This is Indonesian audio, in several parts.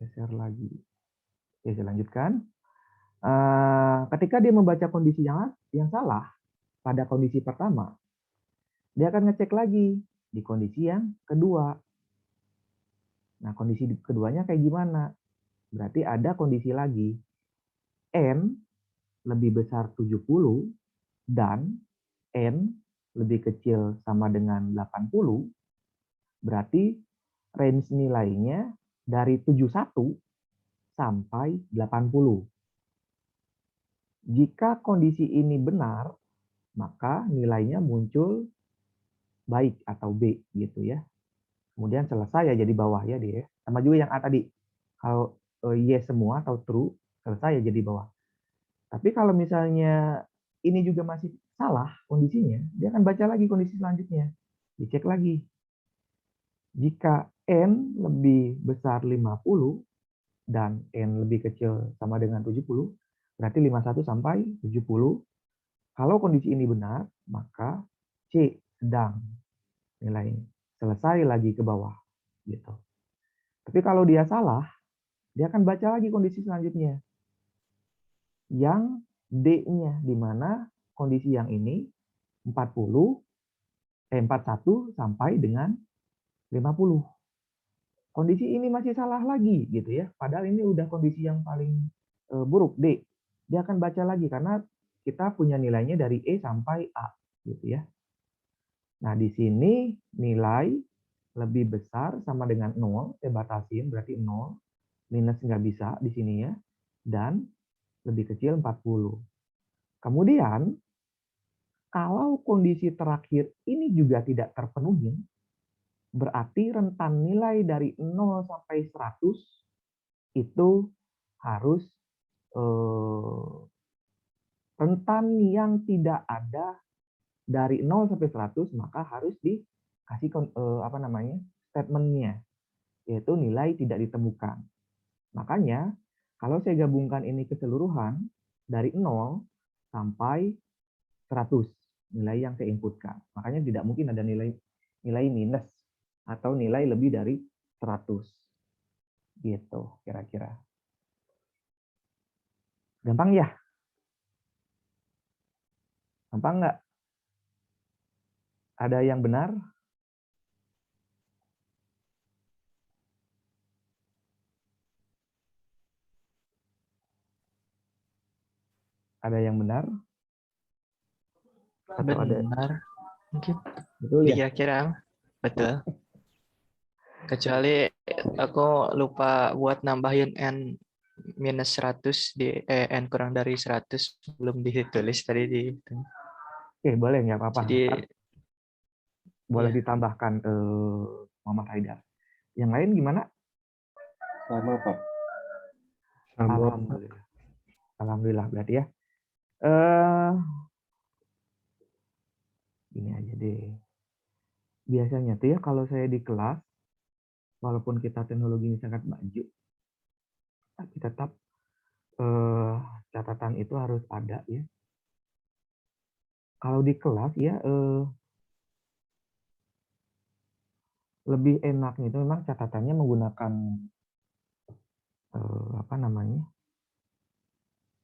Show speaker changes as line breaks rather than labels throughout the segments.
Geser lagi. Oke, saya lanjutkan. Ketika dia membaca kondisi yang salah pada kondisi pertama, dia akan ngecek lagi di kondisi yang kedua. Nah, kondisi keduanya kayak gimana? Berarti ada kondisi lagi. N lebih besar 70 dan N lebih kecil sama dengan 80, berarti range nilainya dari 71 sampai 80. Jika kondisi ini benar, maka nilainya muncul baik atau B gitu ya. Kemudian selesai ya jadi bawah ya dia. Sama juga yang A tadi. Kalau yes semua atau true, selesai ya jadi bawah. Tapi kalau misalnya ini juga masih salah kondisinya, dia akan baca lagi kondisi selanjutnya. Dicek lagi. Jika N lebih besar 50 dan N lebih kecil sama dengan 70, berarti 51 sampai 70. Kalau kondisi ini benar, maka C sedang nilainya. Selesai lagi ke bawah. Gitu. Tapi kalau dia salah, dia akan baca lagi kondisi selanjutnya. Yang D-nya, di mana kondisi yang ini 41 sampai dengan 50. Kondisi ini masih salah lagi gitu ya. Padahal ini udah kondisi yang paling buruk, D. Dia akan baca lagi karena kita punya nilainya dari E sampai A gitu ya. Nah, di sini nilai lebih besar sama dengan 0, saya batasin berarti 0, minus nggak bisa di sini ya, dan lebih kecil 40. Kemudian, kalau kondisi terakhir ini juga tidak terpenuhi, berarti rentan nilai dari 0 sampai 100 itu harus rentan yang tidak ada dari 0 sampai 100, maka harus dikasih statementnya, yaitu nilai tidak ditemukan. Makanya, kalau saya gabungkan ini keseluruhan, dari 0 sampai 100 nilai yang saya inputkan. Makanya tidak mungkin ada nilai minus atau nilai lebih dari 100. Gitu kira-kira. Gampang ya? Gampang nggak? Ada yang benar? Ada yang benar? Atau ada?
Benar. Mungkin
Betul ya?
dikira-kira betul. Kecuali aku lupa buat nambahin N minus 100 di N kurang dari 100 belum ditulis tadi di itu.
Oke, boleh nggak apa-apa.
Jadi
Boleh
ya,
ditambahkan Muhammad Haidar. Yang lain gimana?
Sama, Pak.
Alhamdulillah. Alhamdulillah berarti ya. Eh Ini aja deh. Biasanya tuh ya kalau saya di kelas, walaupun kita teknologi ini sangat maju, tapi tetap catatan itu harus ada ya. Kalau di kelas ya lebih enaknya itu memang catatannya menggunakan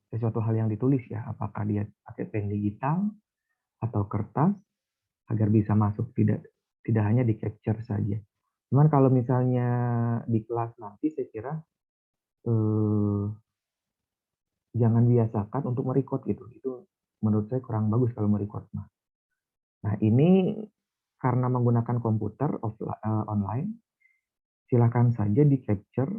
sesuatu hal yang ditulis ya. Apakah dia pakai pen digital atau kertas agar bisa masuk, tidak hanya di capture saja. Cuman kalau misalnya di kelas nanti saya kira jangan biasakan untuk merecord gitu. Itu menurut saya kurang bagus kalau merecord. Nah, ini karena menggunakan komputer online, silakan saja di capture.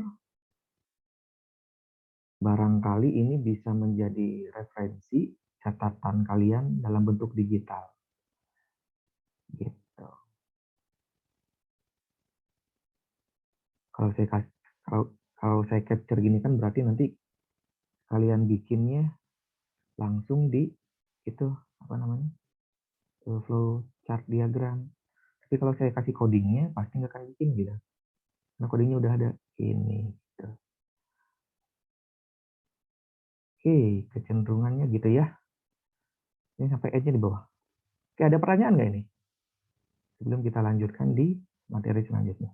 Barangkali ini bisa menjadi referensi catatan kalian dalam bentuk digital. Gitu. Kalau saya capture gini kan berarti nanti kalian bikinnya langsung di itu flow chart diagram. Tapi kalau saya kasih codingnya pasti nggak akan bikin gitu. Karena codingnya udah ada ini. Gitu. Oke, kecenderungannya gitu ya. Ini sampai edge-nya di bawah. Oke, ada pertanyaan nggak ini? Sebelum kita lanjutkan di materi selanjutnya.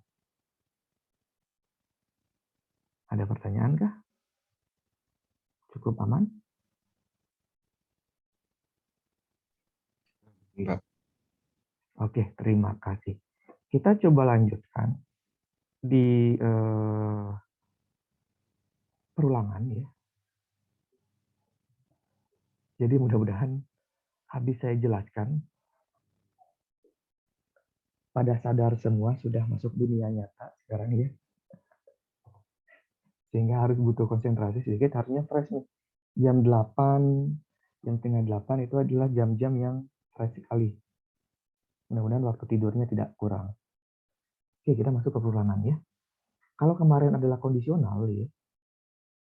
Ada pertanyaan kah? Cukup aman?
Enggak.
Oke, terima kasih. Kita coba lanjutkan di perulangan ya. Jadi mudah-mudahan habis saya jelaskan, pada sadar semua sudah masuk dunia nyata sekarang ya. Sehingga harus butuh konsentrasi sedikit, harusnya fresh nih. Jam 8, jam setengah 8 itu adalah jam-jam yang fresh sekali. Mudah-mudahan waktu tidurnya tidak kurang. Oke, kita masuk ke perulangan ya. Kalau kemarin adalah kondisional ya,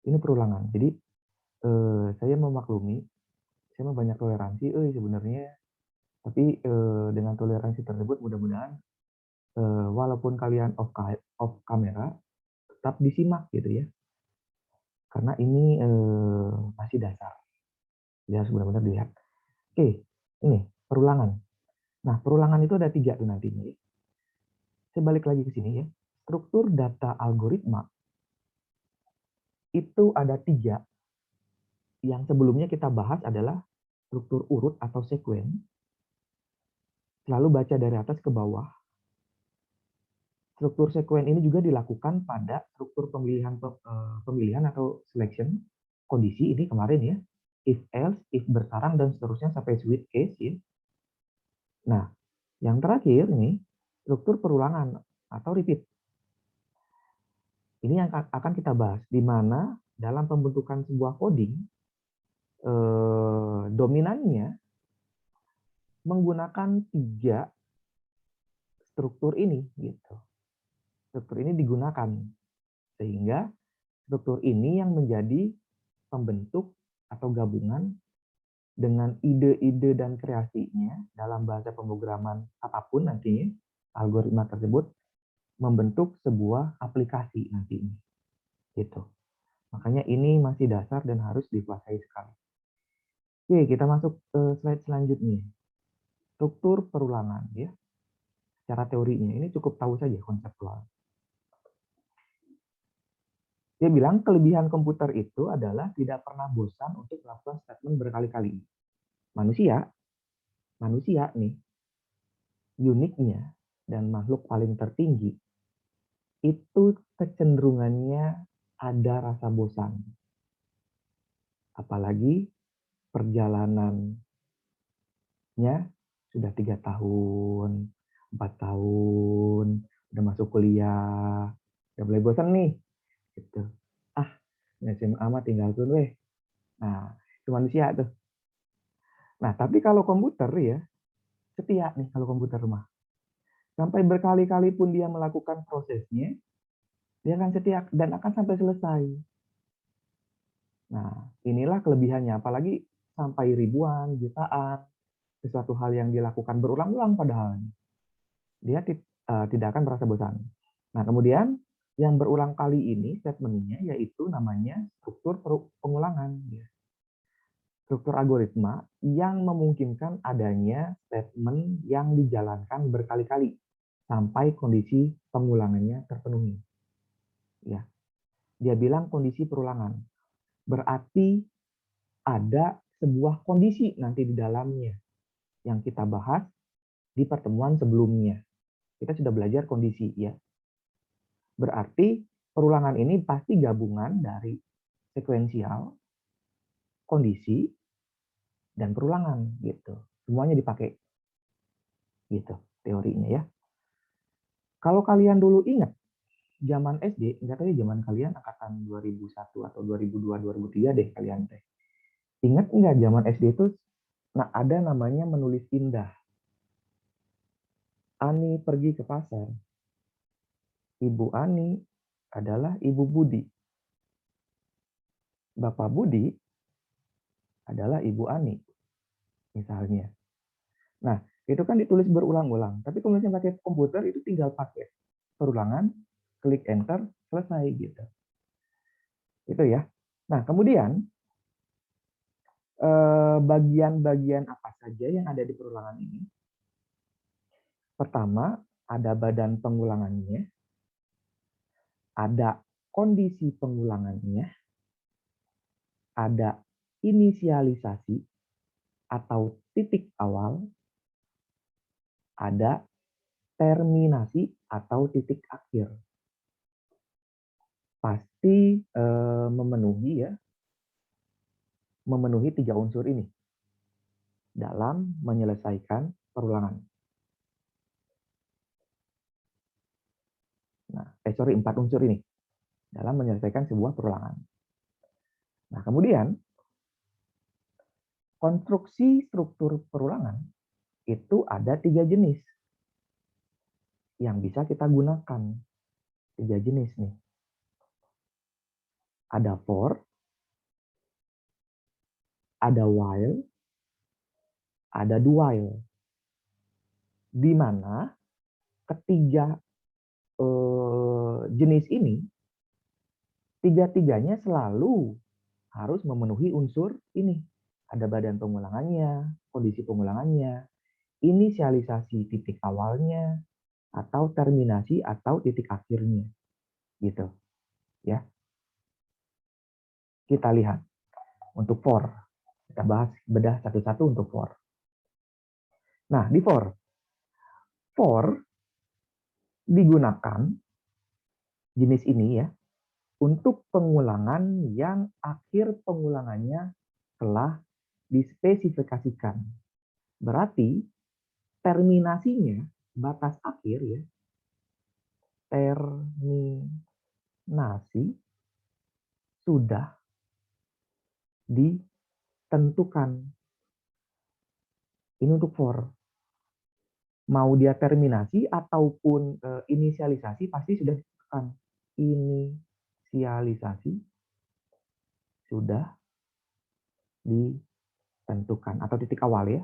ini perulangan. Jadi saya memaklumi, saya mau banyak toleransi sebenarnya, tapi dengan toleransi tersebut mudah-mudahan walaupun kalian off kamera, tetap disimak gitu ya. Karena ini masih dasar. Dia harus benar-benar dilihat. Oke, ini perulangan. Nah, perulangan itu ada 3 tuh nantinya. Saya balik lagi ke sini ya. Struktur data algoritma itu ada 3. Yang sebelumnya kita bahas adalah struktur urut atau sekuen. Lalu baca dari atas ke bawah. Struktur sekuen ini juga dilakukan pada struktur pemilihan atau selection kondisi ini kemarin ya. If else, if bersarang dan seterusnya sampai switch case ya. Nah, yang terakhir nih struktur perulangan atau repeat. Ini yang akan kita bahas di mana dalam pembentukan sebuah coding dominannya menggunakan 3 struktur ini gitu. Struktur ini digunakan sehingga struktur ini yang menjadi pembentuk atau gabungan dengan ide-ide dan kreasinya dalam bahasa pemrograman apapun nantinya algoritma tersebut membentuk sebuah aplikasi nantinya gitu. Makanya ini masih dasar dan harus dikuasai sekali. Oke, kita masuk ke slide selanjutnya. Struktur perulangan ya. Secara teorinya ini cukup tahu saja konseptual. Dia bilang kelebihan komputer itu adalah tidak pernah bosan untuk melakukan statement berkali-kali. Manusia nih, uniknya dan makhluk paling tertinggi, itu kecenderungannya ada rasa bosan. Apalagi perjalanannya sudah 3 tahun, 4 tahun, udah masuk kuliah, udah mulai bosan nih. Gitu. SMA mah tinggal tuh weh. Nah, itu manusia tuh. Nah, tapi kalau komputer ya, setia nih kalau komputer rumah. Sampai berkali-kali pun dia melakukan prosesnya, dia akan setia dan akan sampai selesai. Nah, inilah kelebihannya. Apalagi sampai ribuan, jutaan, sesuatu hal yang dilakukan berulang-ulang padahal. Dia tidak akan merasa bosan. Nah, kemudian yang berulang kali ini statementnya yaitu namanya struktur pengulangan. Struktur algoritma yang memungkinkan adanya statement yang dijalankan berkali-kali sampai kondisi pengulangannya terpenuhi. Ya, dia bilang kondisi perulangan. Berarti ada sebuah kondisi nanti di dalamnya yang kita bahas di pertemuan sebelumnya. Kita sudah belajar kondisi ya. Berarti perulangan ini pasti gabungan dari sekuensial, kondisi, dan perulangan gitu. Semuanya dipakai. Gitu teorinya ya. Kalau kalian dulu ingat zaman SD, enggak tahu ya zaman kalian angkatan 2001 atau 2002, 2003 deh kalian teh. Ingat enggak zaman SD itu ada namanya menulis indah. Ani pergi ke pasar. Ibu Ani adalah Ibu Budi. Bapak Budi adalah Ibu Ani. Misalnya. Nah, itu kan ditulis berulang-ulang. Tapi kalau misalnya pakai komputer itu tinggal pakai perulangan, klik enter, selesai gitu. Itu ya. Nah, kemudian bagian-bagian apa saja yang ada di perulangan ini? Pertama, ada badan pengulangannya, ada kondisi pengulangannya, ada inisialisasi atau titik awal, ada terminasi atau titik akhir. Pasti memenuhi 3 unsur ini dalam menyelesaikan perulangan. Nah, 4 unsur ini dalam menyelesaikan sebuah perulangan. Nah, kemudian konstruksi struktur perulangan itu ada 3 jenis yang bisa kita gunakan. 3 jenis nih. Ada for, ada while, ada do while. Di mana ketiga jenis ini, tiga-tiganya selalu harus memenuhi unsur ini. Ada badan pengulangannya, kondisi pengulangannya, inisialisasi titik awalnya, atau terminasi atau titik akhirnya. Gitu. Ya. Kita lihat untuk for. Kita bahas bedah satu-satu untuk for. Nah, di for digunakan jenis ini ya untuk pengulangan yang akhir pengulangannya telah dispesifikasikan. Berarti terminasinya, batas akhir ya, terminasi sudah ditentukan. Ini untuk for. Mau dia terminasi ataupun inisialisasi pasti sudah ditentukan. Inisialisasi sudah ditentukan atau titik awal ya.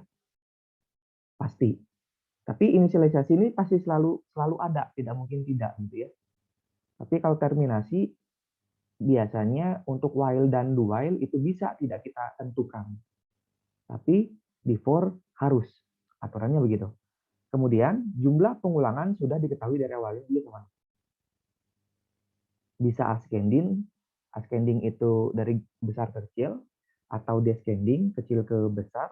Pasti. Tapi inisialisasi ini pasti selalu ada, tidak mungkin tidak gitu ya. Tapi kalau terminasi biasanya untuk while dan do while itu bisa tidak kita tentukan. Tapi di for harus. Aturannya begitu. Kemudian jumlah pengulangan sudah diketahui dari awalnya. Bisa ascending. Ascending itu dari besar ke kecil. Atau descending, kecil ke besar.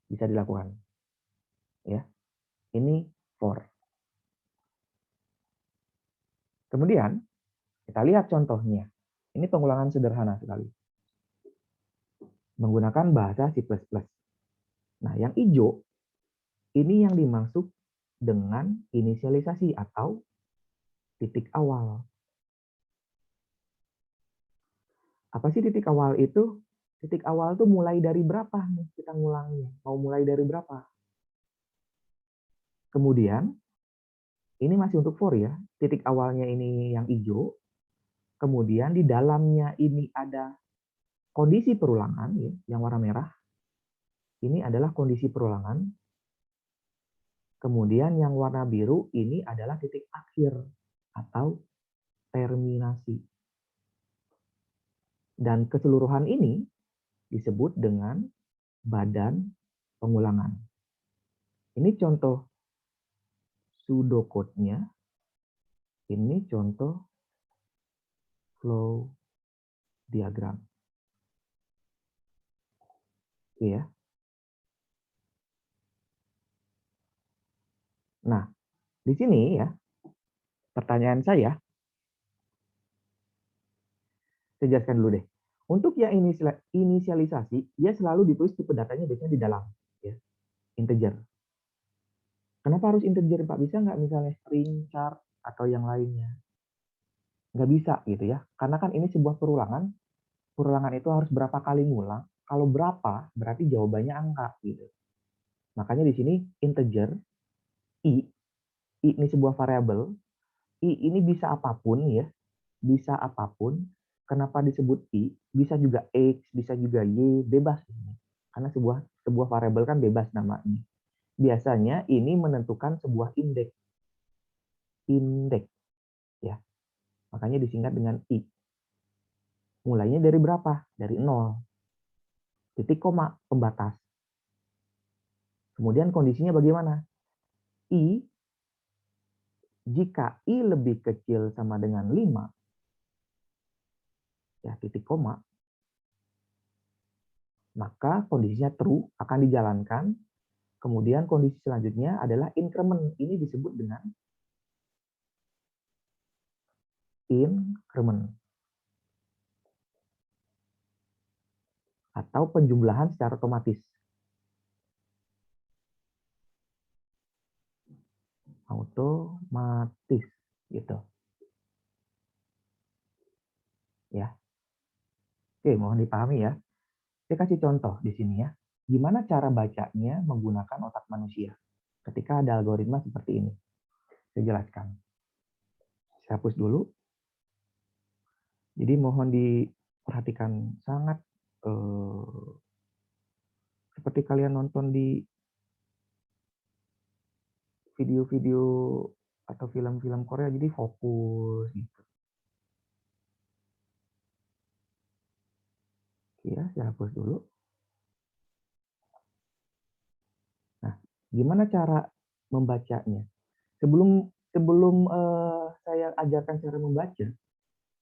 Bisa dilakukan. Ya. Ini for. Kemudian kita lihat contohnya. Ini pengulangan sederhana sekali. Menggunakan bahasa C++. Nah, yang hijau, ini yang dimaksud dengan inisialisasi atau titik awal. Apa sih titik awal itu? Titik awal itu mulai dari berapa nih kita ngulangnya? Mau mulai dari berapa? Kemudian, ini masih untuk for ya. Titik awalnya ini yang hijau. Kemudian di dalamnya ini ada kondisi perulangan ya, yang warna merah. Ini adalah kondisi perulangan. Kemudian yang warna biru ini adalah titik akhir atau terminasi. Dan keseluruhan ini disebut dengan badan pengulangan. Ini contoh pseudocode-nya. Ini contoh flow diagram. Oke ya. Nah, di sini ya, pertanyaan saya jelaskan dulu deh. Untuk yang inisialisasi, dia selalu ditulis tipe datanya biasanya di dalam, ya, integer. Kenapa harus integer, Pak? Bisa nggak misalnya string, char, atau yang lainnya? Nggak bisa gitu ya. Karena kan ini sebuah perulangan. Perulangan itu harus berapa kali ngulang. Kalau berapa, berarti jawabannya angka gitu. Makanya di sini integer, i ini sebuah variabel. I ini bisa apapun ya. Bisa apapun. Kenapa disebut i? Bisa juga x, bisa juga y, bebas. Karena sebuah variabel kan bebas namanya. Biasanya ini menentukan sebuah indeks. Indeks ya. Makanya disingkat dengan i. Mulainya dari berapa? Dari 0. Titik koma pembatas. Kemudian kondisinya bagaimana? I, jika i lebih kecil sama dengan 5, ya titik koma, maka kondisinya true akan dijalankan. Kemudian kondisi selanjutnya adalah increment. Ini disebut dengan increment atau penjumlahan secara otomatis. Otomatis gitu. Ya. Oke, mohon dipahami ya. Saya kasih contoh di sini ya. Gimana cara bacanya menggunakan otak manusia ketika ada algoritma seperti ini. Saya jelaskan. Saya hapus dulu. Jadi mohon diperhatikan sangat seperti kalian nonton di video-video atau film-film Korea, jadi fokus gitu. Ya, saya hapus dulu. Nah, gimana cara membacanya? Sebelum saya ajarkan cara membaca,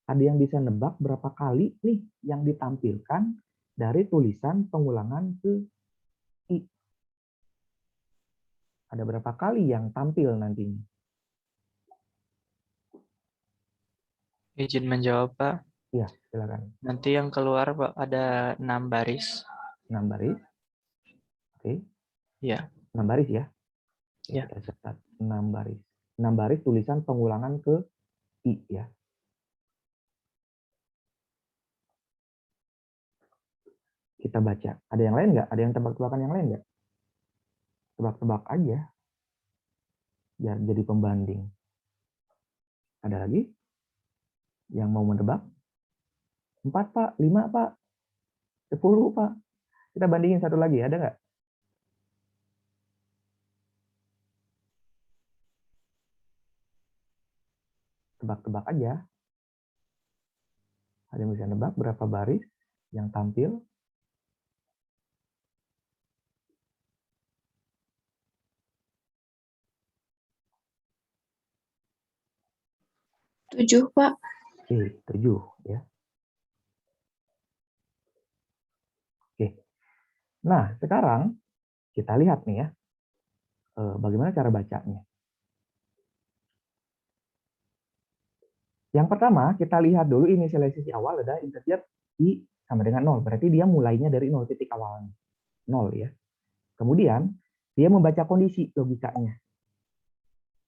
ada yang bisa nebak berapa kali nih yang ditampilkan dari tulisan pengulangan ke I? Ada berapa kali yang tampil nantinya?
Izin menjawab, Pak.
Iya, silakan.
Nanti yang keluar, Pak, ada 6 baris.
6 baris. Oke.
Ya.
6 baris ya. Oke,
Ya.
kita catat 6 baris. 6 baris tulisan pengulangan ke I ya. Kita baca. Ada yang lain nggak? Ada yang tebak-tebakan yang lain nggak? Tebak-tebak aja. Biar jadi pembanding. Ada lagi? Yang mau menebak? 4, Pak. 5, Pak. 10, Pak. Kita bandingin satu lagi. Ada nggak? Tebak-tebak aja. Ada yang bisa nebak berapa baris yang tampil?
Tujuh, Pak.
Oke, 7 ya. Oke. Nah, sekarang kita lihat nih ya. Bagaimana cara bacanya. Yang pertama, kita lihat dulu inisialisasi awal ada integer I sama dengan 0. Berarti dia mulainya dari 0 titik awalnya. 0 ya. Kemudian, dia membaca kondisi logikanya.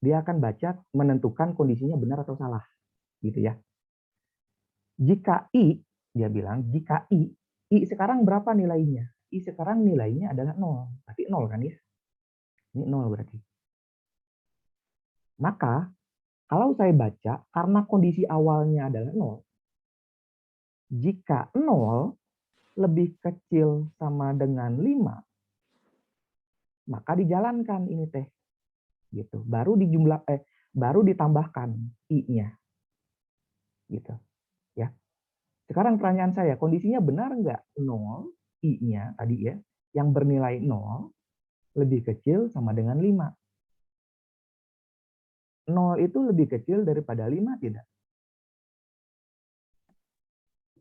Dia akan baca menentukan kondisinya benar atau salah. Gitu ya. Jika I, dia bilang, jika I sekarang berapa nilainya? I sekarang nilainya adalah 0. Berarti 0 kan ya? Ini 0 berarti. Maka, kalau saya baca, karena kondisi awalnya adalah 0, jika 0 lebih kecil sama dengan 5, maka dijalankan ini teh. Gitu. Baru ditambahkan I-nya. Gitu. Ya. Sekarang pertanyaan saya, kondisinya benar nggak 0 I-nya tadi ya, yang bernilai 0 lebih kecil sama dengan 5? 0 itu lebih kecil daripada 5 tidak?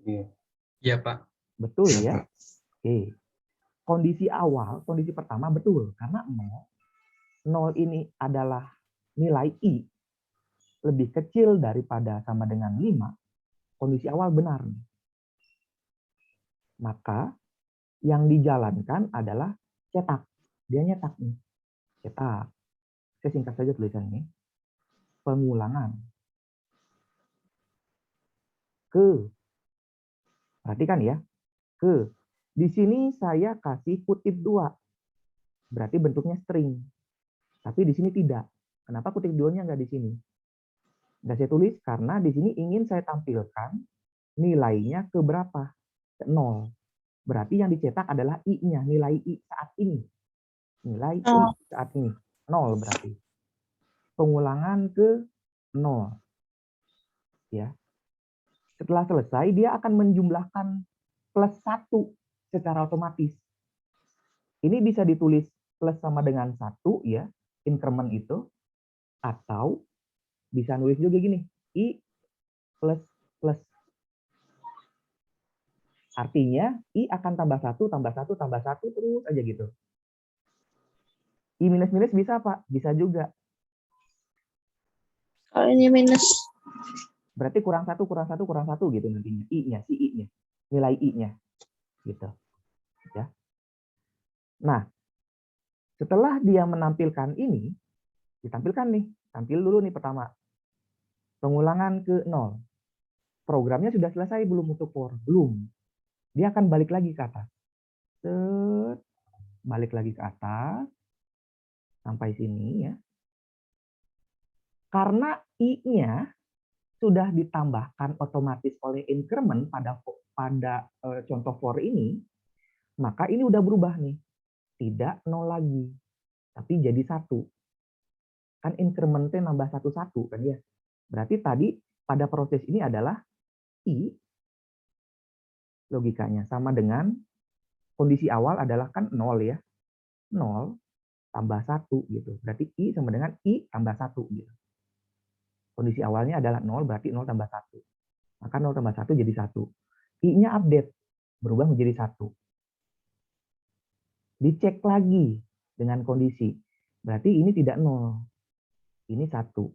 Iya.
Iya, Pak.
Betul
Iya,
ya?
Pak.
Oke. Kondisi awal, kondisi pertama betul. Karena 0 ini adalah nilai I lebih kecil daripada sama dengan 5. Kondisi awal benar. Maka yang dijalankan adalah cetak. Dia nyetak nih. Cetak. Saya singkat saja tulisannya. Pengulangan. Ke. Perhatikan ya. Ke. Di sini saya kasih kutip 2. Berarti bentuknya string. Tapi di sini tidak. Kenapa kutip 2-nya nggak di sini? Nggak saya tulis karena di sini ingin saya tampilkan nilainya ke berapa? Ke 0. Berarti yang dicetak adalah I-nya, nilai I saat ini. Nilai I saat ini. 0 berarti. Pengulangan ke 0. Ya. Setelah selesai, dia akan menjumlahkan plus 1 secara otomatis. Ini bisa ditulis plus sama dengan 1 ya, increment itu. Atau bisa nulis juga gini, I plus plus. Artinya I akan tambah 1, tambah 1, tambah 1, terus aja gitu. I minus-minus bisa Pak? Bisa juga.
Kalau ini minus.
Berarti kurang 1, kurang 1, kurang 1 gitu nantinya. I-nya, si I-nya. Nilai I-nya. Gitu. Ya. Nah, setelah dia menampilkan ini, ditampilkan nih. Tampil dulu nih pertama. Pengulangan ke 0. Programnya sudah selesai belum untuk for? Belum. Dia akan balik lagi ke atas. Set. Balik lagi ke atas. Sampai sini ya. Karena I-nya sudah ditambahkan otomatis oleh increment pada contoh for ini, maka ini udah berubah nih. Tidak 0 lagi, tapi jadi 1. Kan incrementnya nambah 1-1 kan ya. Berarti tadi pada proses ini adalah I logikanya sama dengan kondisi awal adalah kan 0 ya. 0 tambah 1 gitu. Berarti I sama dengan I tambah 1 gitu. Kondisi awalnya adalah 0 berarti 0 tambah 1. Maka 0 tambah 1 jadi 1. I-nya update berubah menjadi 1. Dicek lagi dengan kondisi. Berarti ini tidak 0. Ini 1.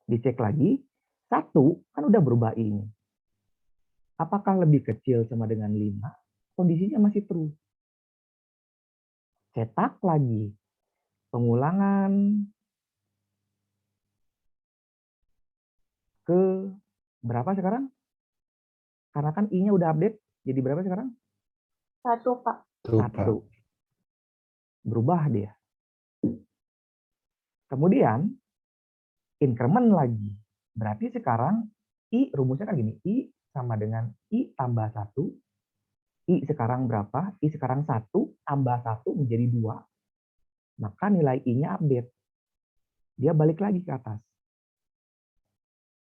Dicek lagi, 1 kan udah berubah ini. Apakah lebih kecil sama dengan 5? Kondisinya masih true. Cetak lagi. Pengulangan ke berapa sekarang? Karena kan I-nya udah update, jadi berapa sekarang?
1, Pak.
1. Berubah dia. Kemudian, increment lagi. Berarti sekarang I, rumusnya kan gini, I sama dengan I tambah 1. I sekarang berapa? I sekarang 1 tambah 1 menjadi 2. Maka nilai I-nya update. Dia balik lagi ke atas.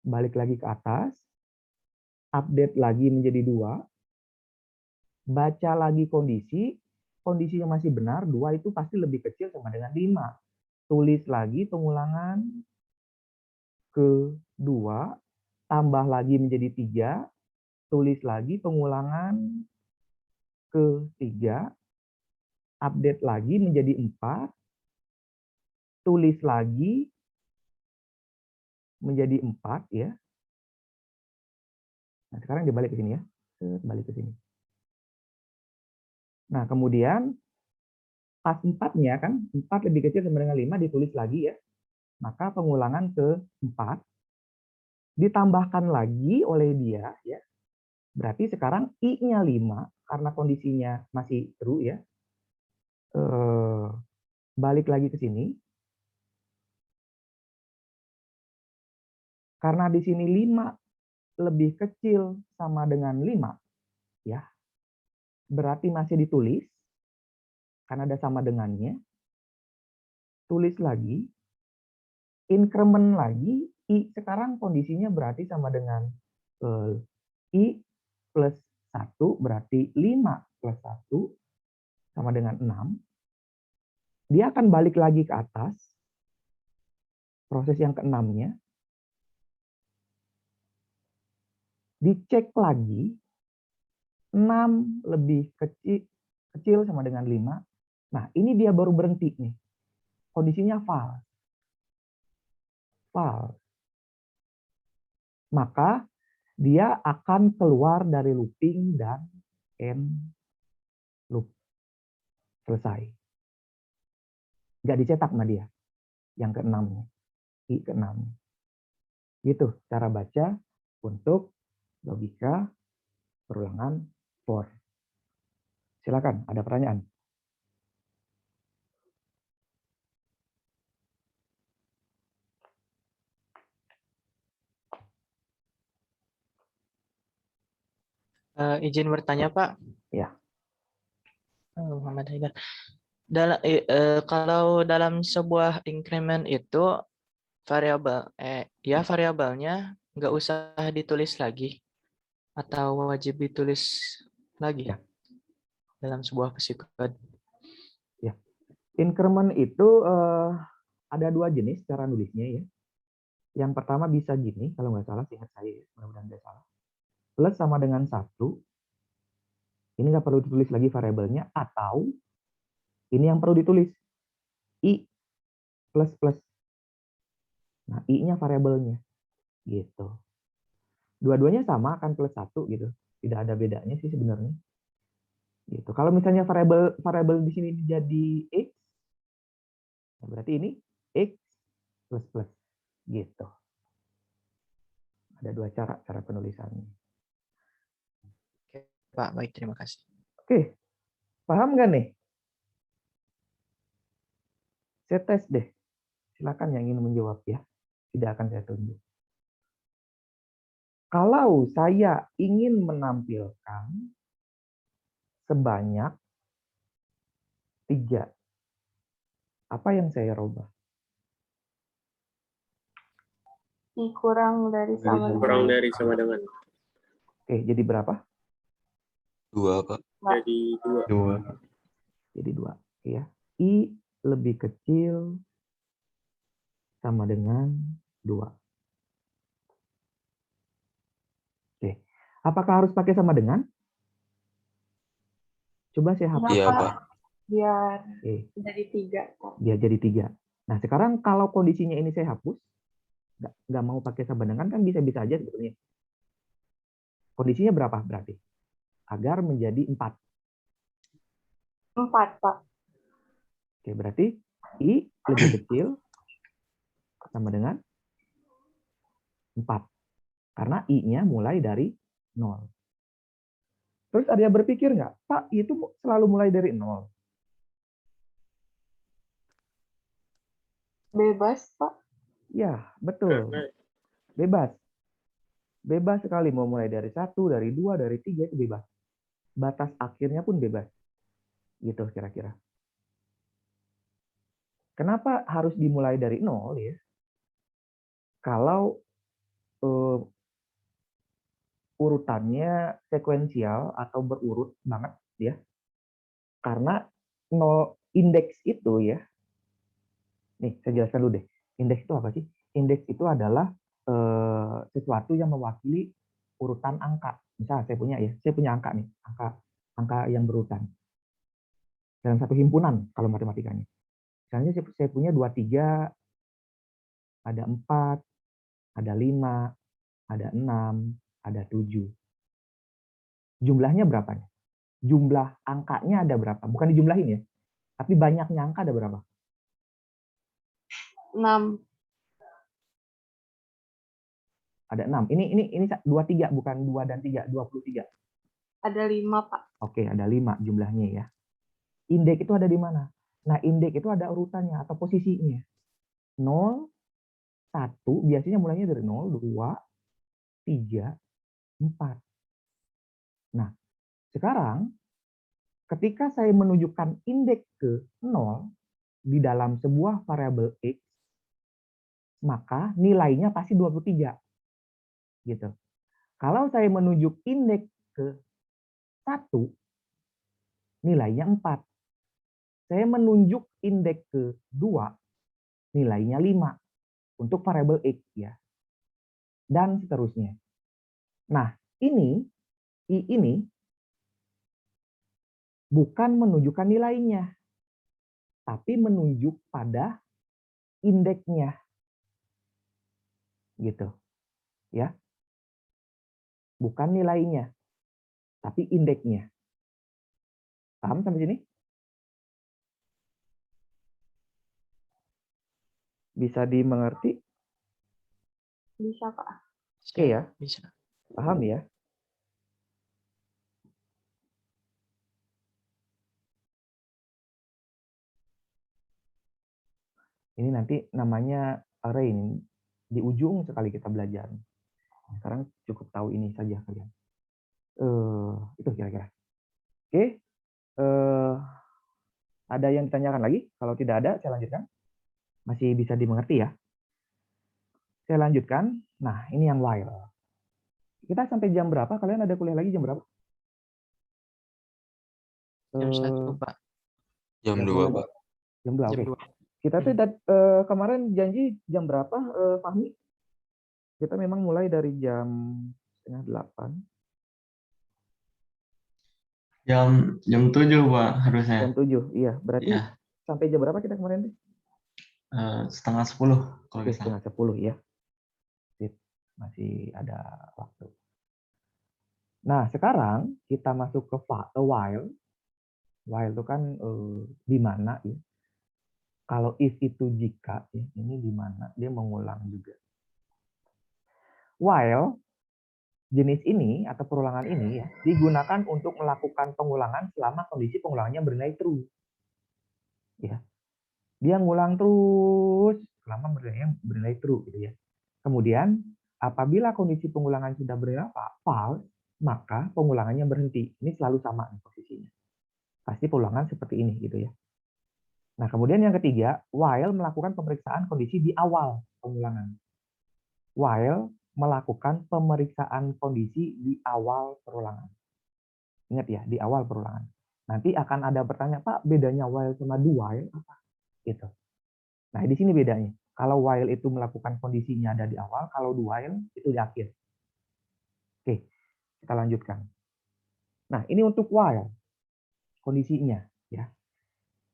Balik lagi ke atas. Update lagi menjadi 2. Baca lagi kondisi. Kondisinya masih benar. 2 itu pasti lebih kecil sama dengan 5. Tulis lagi pengulangan ke 2. Tambah lagi menjadi 3. Tulis lagi pengulangan ke 3. Update lagi menjadi 4. Tulis lagi menjadi 4 ya. Nah, sekarang dibalik ke sini ya. Balik ke sini. Nah, kemudian pas 4-nya kan, 4 lebih kecil sama dengan 5 ditulis lagi ya. Maka pengulangan ke 4 ditambahkan lagi oleh dia ya. Berarti sekarang I-nya 5 karena kondisinya masih true ya. Balik lagi ke sini. Karena di sini 5 lebih kecil sama dengan 5 ya. Berarti masih ditulis karena ada sama dengannya. Tulis lagi. Increment lagi. I sekarang kondisinya berarti sama dengan I plus 1 berarti 5 plus 1 sama dengan 6. Dia akan balik lagi ke atas. Proses yang ke-6-nya. Dicek lagi. 6 lebih kecil sama dengan 5. Nah, ini dia baru berhenti nih. Kondisinya false. False. Maka dia akan keluar dari looping dan end loop. Selesai. Nggak dicetak sama dia. Yang ke-6-nya. I ke-6. Gitu cara baca untuk logika perulangan for. Silakan, ada pertanyaan?
Izin bertanya, Pak.
Ya.
Muhammad Haidar. Kalau dalam sebuah increment itu variabelnya nggak usah ditulis lagi atau wajib ditulis lagi
Ya.
dalam sebuah psikode.
Ya. Increment itu ada 2 jenis cara nulisnya ya. Yang pertama bisa gini, kalau nggak salah, ingat saya, mudah-mudahan nggak salah. plus sama dengan 1. Ini nggak perlu ditulis lagi variabelnya, atau ini yang perlu ditulis. I plus plus. Nah, I-nya variabelnya. Gitu. Dua-duanya sama kan plus 1 gitu. Tidak ada bedanya sih sebenarnya. Gitu. Kalau misalnya variabel di sini jadi X, nah berarti ini X plus plus. Gitu. Ada dua cara penulisannya.
Oke, Pak, baik, terima kasih.
Oke, paham nggak nih? Saya tes deh. Silakan yang ingin menjawab ya. Tidak akan saya tunjuk. Kalau saya ingin menampilkan sebanyak 3, apa yang saya rubah?
I kurang dari sama
Kurang
dengan.
dari sama dengan.
Oke, jadi berapa?
2, Pak.
Jadi 2.
Jadi 2. Ya. I lebih kecil sama dengan 2. Oke. Apakah harus pakai sama dengan? Coba saya hapus.
Iya, Pak.
Biar
Oke.
jadi 3. Pak.
Biar jadi 3. Nah, sekarang kalau kondisinya ini saya hapus, nggak mau pakai sama dengan kan bisa-bisa aja sebetulnya. Kondisinya berapa berarti? Agar menjadi 4.
4, Pak.
Oke, berarti I lebih kecil sama dengan 4. Karena I-nya mulai dari 0. Terus ada yang berpikir nggak, Pak, itu selalu mulai dari 0.
Bebas, Pak.
Ya, betul. Bebas. Bebas sekali mau mulai dari 1, dari 2, dari 3 itu bebas. Batas akhirnya pun bebas. Gitu kira-kira. Kenapa harus dimulai dari 0 ya? Kalau urutannya sekuensial atau berurut banget ya. Karena 0 indeks itu ya. Nih, saya jelaskan dulu deh. Indeks itu apa sih? Indeks itu adalah sesuatu yang mewakili urutan angka. Misal saya punya angka nih, angka yang berurutan. Dalam satu himpunan kalau matematikanya. Misalnya saya punya 23, ada 4, ada 5, ada 6, ada 7. Jumlahnya berapa? Jumlah angkanya ada berapa? Bukan dijumlahin ya, tapi banyaknya angka ada berapa?
6.
Ada 6. Ini 23 bukan 2 dan 3, 23.
Ada 5, Pak.
Oke, ada 5 jumlahnya ya. Indeks itu ada di mana? Nah, indeks itu ada urutannya atau posisinya. 0, 1, biasanya mulainya dari 0, 2, 3, 4. Nah, sekarang ketika saya menunjukkan indeks ke 0 di dalam sebuah variabel X, maka nilainya pasti 23. Gitu. Kalau saya menunjuk indeks ke 1, nilainya 4. Saya menunjuk indeks ke 2, nilainya 5 untuk variabel X ya. Dan seterusnya. Nah, I ini bukan menunjukkan nilainya, tapi menunjuk pada indeksnya. Gitu. Ya. Bukan nilainya, tapi indeksnya. Paham sampai sini? Bisa dimengerti?
Bisa, Pak.
Oke ya.
Bisa.
Paham ya? Ini nanti namanya array ini. Di ujung sekali kita belajar. Sekarang cukup tahu ini saja kalian. Itu kira-kira. Oke. Ada yang ditanyakan lagi? Kalau tidak ada, saya lanjutkan. Masih bisa dimengerti ya? Saya lanjutkan. Nah, ini yang while. Kita sampai jam berapa? Kalian ada kuliah lagi jam berapa?
Jam 1, Pak.
Jam 2, Pak.
Jam 2,
Jam
oke.
2.
Kita tuh kemarin janji jam berapa, Fahmi? Kita memang mulai dari jam 7:30.
Jam 7 Pak harusnya.
Jam 7, iya. Berarti
Ya,
sampai jam berapa kita kemarin?
setengah 10 kalau
Oke,
nggak salah.
setengah 10 ya. Sip. Masih ada waktu. Nah, sekarang kita masuk ke while. While itu kan di mana ya. Kalau if itu jika, ya, ini di mana dia mengulang juga. While jenis ini atau perulangan ini ya digunakan untuk melakukan pengulangan selama kondisi pengulangannya bernilai true. Ya, dia ngulang terus selama bernilai true gitu ya. Kemudian apabila kondisi pengulangan sudah bernilai false, maka pengulangannya berhenti. Ini selalu sama nih posisinya. Pasti pengulangan seperti ini gitu ya. Nah, kemudian yang ketiga, while melakukan pemeriksaan kondisi di awal pengulangan. While melakukan pemeriksaan kondisi di awal perulangan. Ingat ya, di awal perulangan. Nanti akan ada bertanya, Pak, bedanya while sama do while apa? Gitu. Nah, di sini bedanya. Kalau while itu melakukan kondisinya ada di awal, kalau do while itu di akhir. Oke, kita lanjutkan. Nah, ini untuk while kondisinya ya.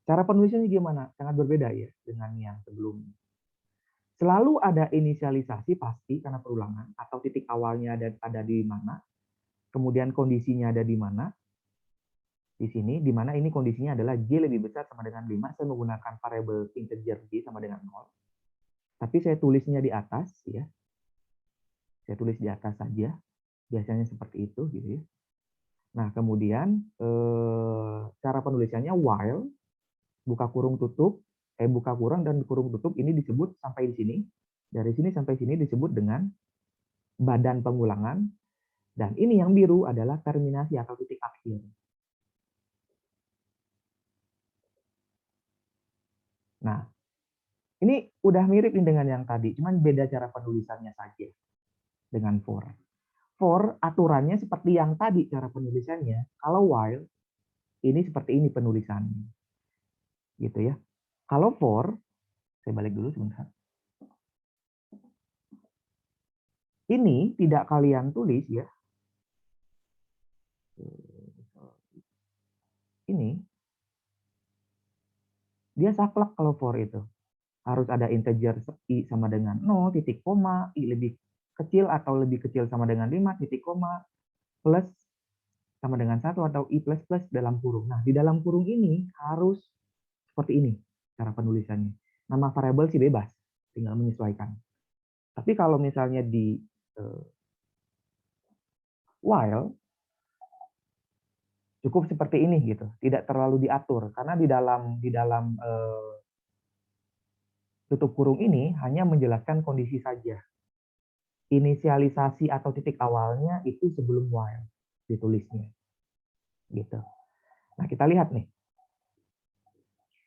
Cara penulisannya gimana? Sangat berbeda ya dengan yang sebelumnya. Selalu ada inisialisasi pasti karena perulangan atau titik awalnya ada di mana, kemudian kondisinya ada di mana. Di sini di mana ini kondisinya adalah J lebih besar sama dengan 5, saya menggunakan variabel integer J sama dengan 0. Tapi saya tulisnya di atas ya. Saya tulis di atas saja. Biasanya seperti itu gitu ya. Nah, kemudian cara penulisannya while buka kurung tutup, buka kurung dan kurung tutup ini disebut sampai di sini. Dari sini sampai sini disebut dengan badan pengulangan. Dan ini yang biru adalah terminasi atau titik akhir. Nah, ini udah mirip dengan yang tadi, cuman beda cara penulisannya saja dengan for. For aturannya seperti yang tadi cara penulisannya. Kalau while ini seperti ini penulisannya. Gitu ya. Kalau for, saya balik dulu sebentar. Ini tidak kalian tulis ya. Ini dia saklek kalau for itu. Harus ada integer i sama dengan 0, titik koma, i lebih kecil atau lebih kecil sama dengan 5, titik koma, plus sama dengan 1 atau i plus plus dalam kurung. Nah, di dalam kurung ini harus seperti ini cara penulisannya. Nama variabel sih bebas, tinggal menyesuaikan. Tapi kalau misalnya di while, cukup seperti ini gitu, tidak terlalu diatur karena di dalam tutup kurung ini hanya menjelaskan kondisi saja. Inisialisasi atau titik awalnya itu sebelum while ditulisnya. Gitu. Nah, kita lihat nih.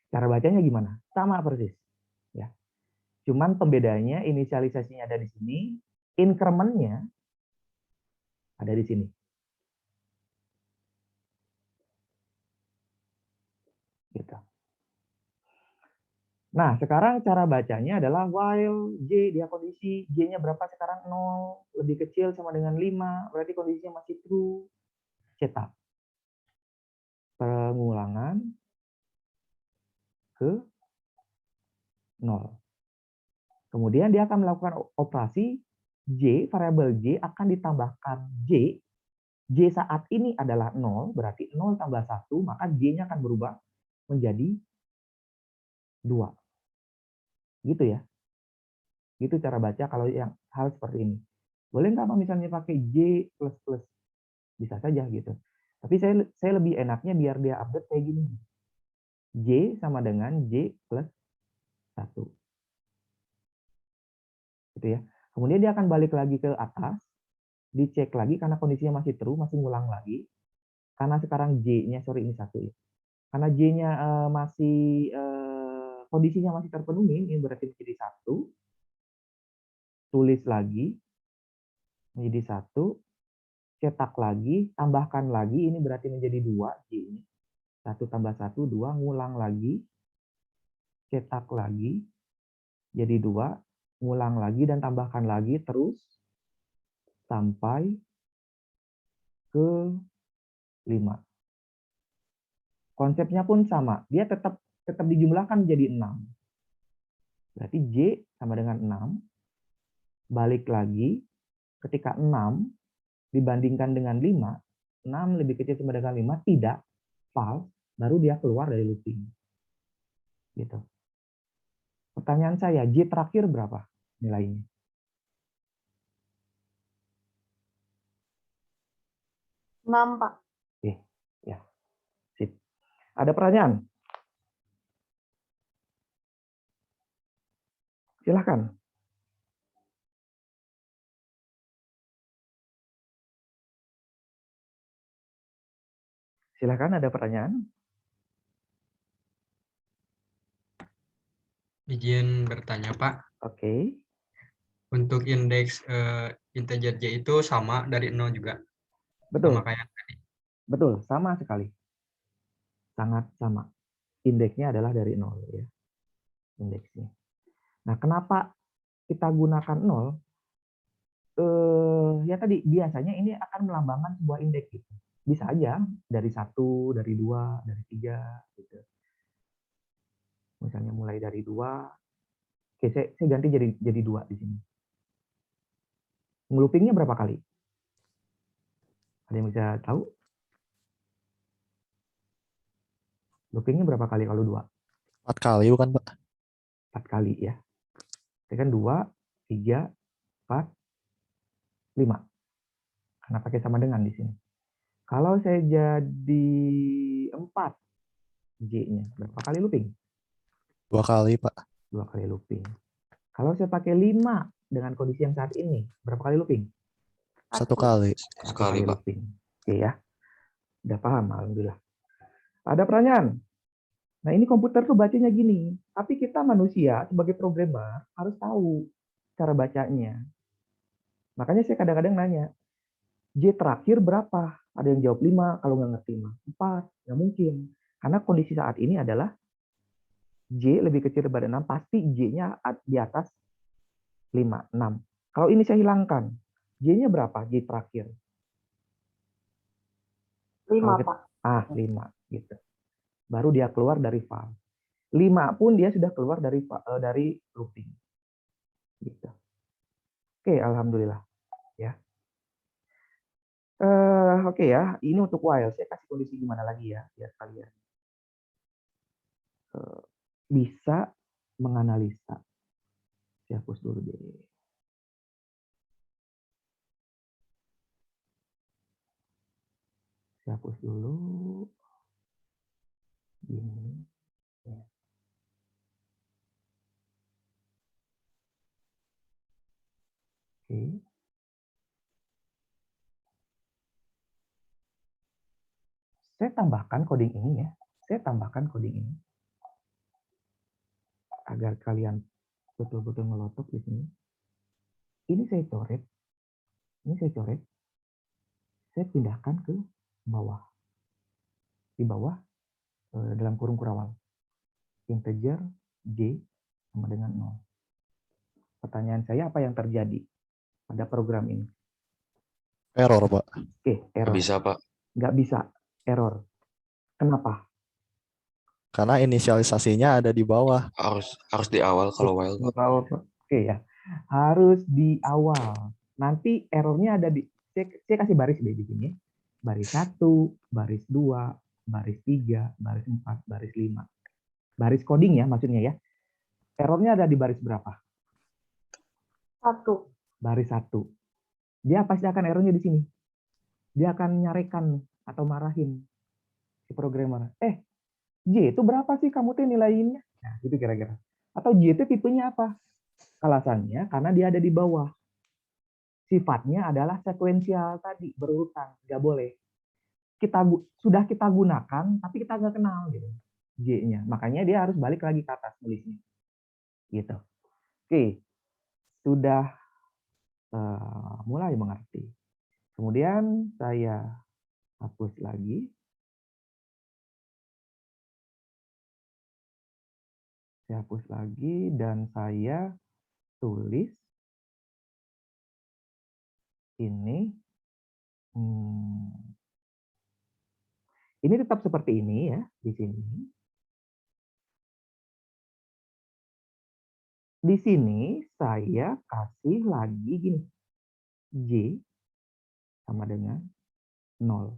Cara bacanya gimana? Sama persis. Ya. Cuman pembedanya inisialisasinya ada di sini, increment-nya ada di sini. Gitu. Nah, sekarang cara bacanya adalah while J, dia kondisi J-nya berapa sekarang? 0, lebih kecil sama dengan 5, berarti kondisinya masih true. Cetak. Pengulangan ke 0. Kemudian dia akan melakukan operasi J, variabel J akan ditambahkan J. J saat ini adalah 0, berarti 0 tambah 1, maka J-nya akan berubah menjadi 2. Gitu ya. Gitu cara baca kalau yang hal seperti ini. Boleh nggak misalnya pakai J plus plus? Bisa saja gitu. Tapi saya lebih enaknya biar dia update kayak gini. J sama dengan J plus 1. Gitu ya. Kemudian dia akan balik lagi ke atas, dicek lagi karena kondisinya masih true, masih ngulang lagi. Karena sekarang J-nya, sorry ini 1 ya. Karena J-nya masih kondisinya masih terpenuhi, ini berarti menjadi 1. Tulis lagi menjadi 1. Cetak lagi, tambahkan lagi, ini berarti menjadi 2 J-nya. 1 tambah 1, 2, ngulang lagi, cetak lagi, jadi 2, ngulang lagi dan tambahkan lagi terus sampai ke 5. Konsepnya pun sama. Dia tetap dijumlahkan menjadi 6. Berarti J sama dengan 6. Balik lagi, ketika 6 dibandingkan dengan 5, 6 lebih kecil sama dengan 5, tidak, false, baru dia keluar dari looping. Gitu. Pertanyaan saya, J terakhir berapa nilainya?
Enam, Pak.
Oke, ya. Sip. Ada pertanyaan? Silahkan. Silahkan, ada pertanyaan?
Izin bertanya, Pak.
Oke.
Untuk indeks integer J itu sama dari 0 juga? Sama
Betul,
kayak tadi?
betul, sama sekali. Sangat sama. Indeksnya adalah dari 0 ya. Indeksnya. Nah, kenapa kita gunakan 0? Ya tadi biasanya ini akan melambangkan sebuah indeks gitu. Bisa aja dari 1, dari 2, dari 3 gitu. Misalnya mulai dari 2. Oke, saya ganti jadi 2 di sini. Ngeloopingnya berapa kali? Ada yang bisa tahu? Loopingnya berapa kali kalau 2?
4 kali bukan, Pak?
4 kali ya. Ini kan 2, 3, 4, 5. Karena pakai sama dengan di sini. Kalau saya jadi 4 J-nya, berapa kali looping?
2 kali, Pak.
2 kali looping. Kalau saya pakai 5 dengan kondisi yang saat ini, berapa kali looping?
1 kali.
Sekali, Pak.
Looping. Oke ya. Udah paham, alhamdulillah. Ada pertanyaan? Nah, ini komputer tuh bacanya gini. Tapi kita manusia sebagai programmer harus tahu cara bacanya. Makanya saya kadang-kadang nanya, J terakhir berapa? Ada yang jawab 5, kalau nggak ngerti mah 4. Nggak mungkin. Karena kondisi saat ini adalah J lebih kecil daripada 6, pasti J-nya di atas 5, 6. Kalau ini saya hilangkan, J-nya berapa? J terakhir.
5, Pak.
5 gitu. Baru dia keluar dari file. 5 pun dia sudah keluar dari looping. Gitu. Oke, alhamdulillah ya. Oke ya, ini untuk while. Saya kasih kondisi gimana lagi ya, biar kalian bisa menganalisa. Saya hapus dulu deh. Saya hapus dulu. Gini. Ya. Oke. Saya tambahkan coding ini ya. Saya tambahkan coding ini. Agar kalian betul-betul ngelotok di sini. Ini saya coret. Ini saya coret. Saya pindahkan ke bawah. Di bawah dalam kurung kurawal. Integer J sama dengan 0. Pertanyaan saya, apa yang terjadi pada program ini?
Error, Pak.
Oke, error.
Nggak bisa, Pak.
Nggak bisa, error. Kenapa?
Karena inisialisasinya ada di bawah.
Harus di awal kalau while, Pak.
Oke ya, harus di awal. Nanti errornya ada di, saya kasih baris deh di sini. Baris 1, baris 2, baris 3, baris 4, baris 5. Baris coding ya maksudnya ya. Errornya ada di baris berapa?
1.
Baris 1. Dia pasti akan errornya di sini. Dia akan nyarekan atau marahin si programmer. J itu berapa sih kamu tuh nilainya? Nah, gitu kira-kira. Atau J itu tipenya apa? Alasannya karena dia ada di bawah. Sifatnya adalah sekuensial tadi, berurutan, nggak boleh. Sudah kita gunakan, tapi kita nggak kenal gitu J-nya. Makanya dia harus balik lagi ke atas nulisnya. Gitu. Oke, sudah mulai mengerti. Kemudian saya hapus lagi. Saya hapus lagi dan saya tulis ini. Ini tetap seperti ini ya di sini. Di sini saya kasih lagi gini. J sama dengan 0.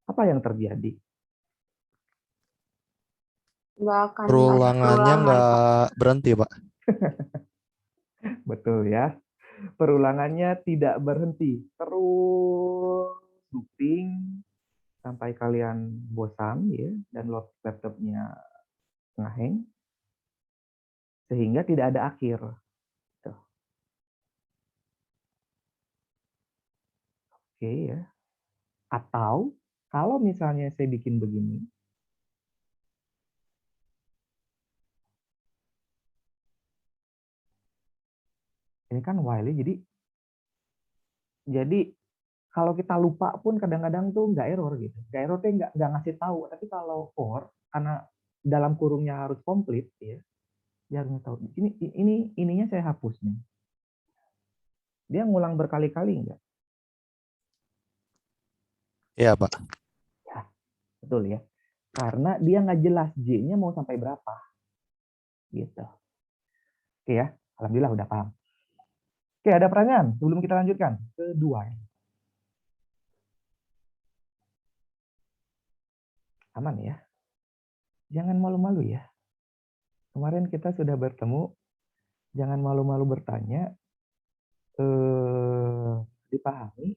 Apa yang terjadi?
Nggak akan ada
Perulangannya
perulangan, Pak.
nggak berhenti, Pak.
Betul ya. Perulangannya tidak berhenti. Terus looping sampai kalian bosan ya dan laptopnya ngeheng sehingga tidak ada akhir. Tuh. Oke ya. Atau kalau misalnya saya bikin begini, ini kan while jadi kalau kita lupa pun kadang-kadang tuh nggak error gitu. Nggak error tuh nggak ngasih tahu. Tapi kalau for karena dalam kurungnya harus komplit ya, dia harus tahu. Ininya saya hapus nih. Dia ngulang berkali-kali nggak?
Iya, Pak.
Ya, betul ya. Karena dia nggak jelas J-nya mau sampai berapa. Gitu. Oke ya, alhamdulillah udah paham. Oke, ada pertanyaan sebelum kita lanjutkan kedua. Aman ya. Jangan malu-malu ya. Kemarin kita sudah bertemu. Jangan malu-malu bertanya. Dipahami.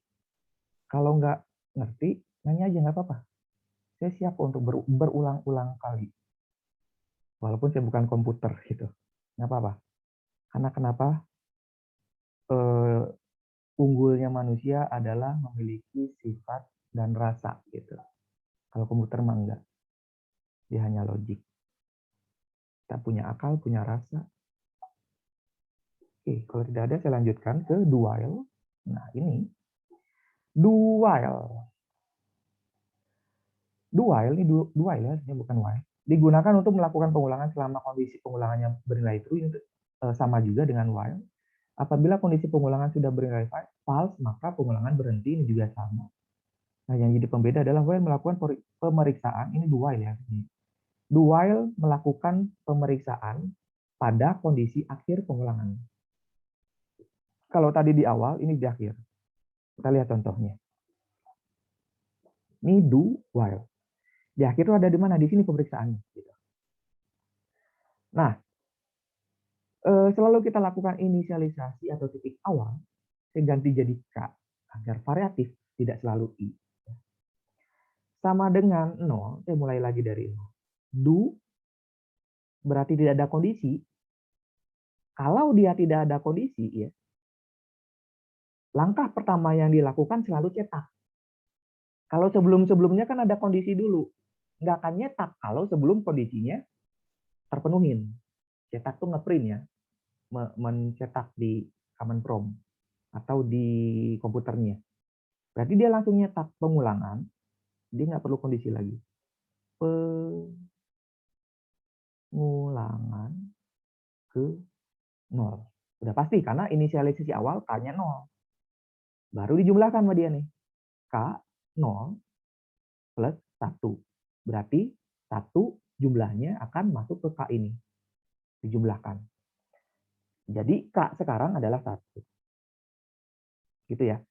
Kalau nggak ngerti, nanya aja nggak apa-apa. Saya siap untuk berulang-ulang kali. Walaupun saya bukan komputer gitu. Nggak apa-apa. Karena kenapa? Unggulnya manusia adalah memiliki sifat dan rasa gitu. Kalau komputer mah enggak. Dia hanya logik. Kita punya akal, punya rasa. Oke, kalau tidak ada saya lanjutkan ke do while. Nah, ini do while. Do while ini do while ya, ini bukan while. Digunakan untuk melakukan pengulangan selama kondisi pengulangannya bernilai true. Ini sama juga dengan while. Apabila kondisi pengulangan sudah bernilai false, maka pengulangan berhenti. Ini juga sama. Nah, yang jadi pembeda adalah while melakukan pemeriksaan. Ini do while ya. Do while melakukan pemeriksaan pada kondisi akhir pengulangan. Kalau tadi di awal, ini di akhir. Kita lihat contohnya. Ini do while. Di akhir itu ada di mana? Di sini pemeriksaannya. Nah, selalu kita lakukan inisialisasi atau titik awal, saya ganti jadi K, agar variatif, tidak selalu I. Sama dengan 0, saya mulai lagi dari 0. Do, berarti tidak ada kondisi. Kalau dia tidak ada kondisi, ya, langkah pertama yang dilakukan selalu cetak. Kalau sebelum-sebelumnya kan ada kondisi dulu. Nggak akan nyetak kalau sebelum kondisinya terpenuhin. Cetak tuh ngeprint ya. Mencetak di command prompt atau di komputernya. Berarti dia langsung nyetak pengulangan. Dia nggak perlu kondisi lagi. Pengulangan ke 0. Udah pasti karena inisialisasi awal K-nya 0. Baru dijumlahkan sama dia nih. K 0 plus 1. Berarti 1 jumlahnya akan masuk ke K ini. Dijumlahkan. Jadi K sekarang adalah 1. Gitu ya.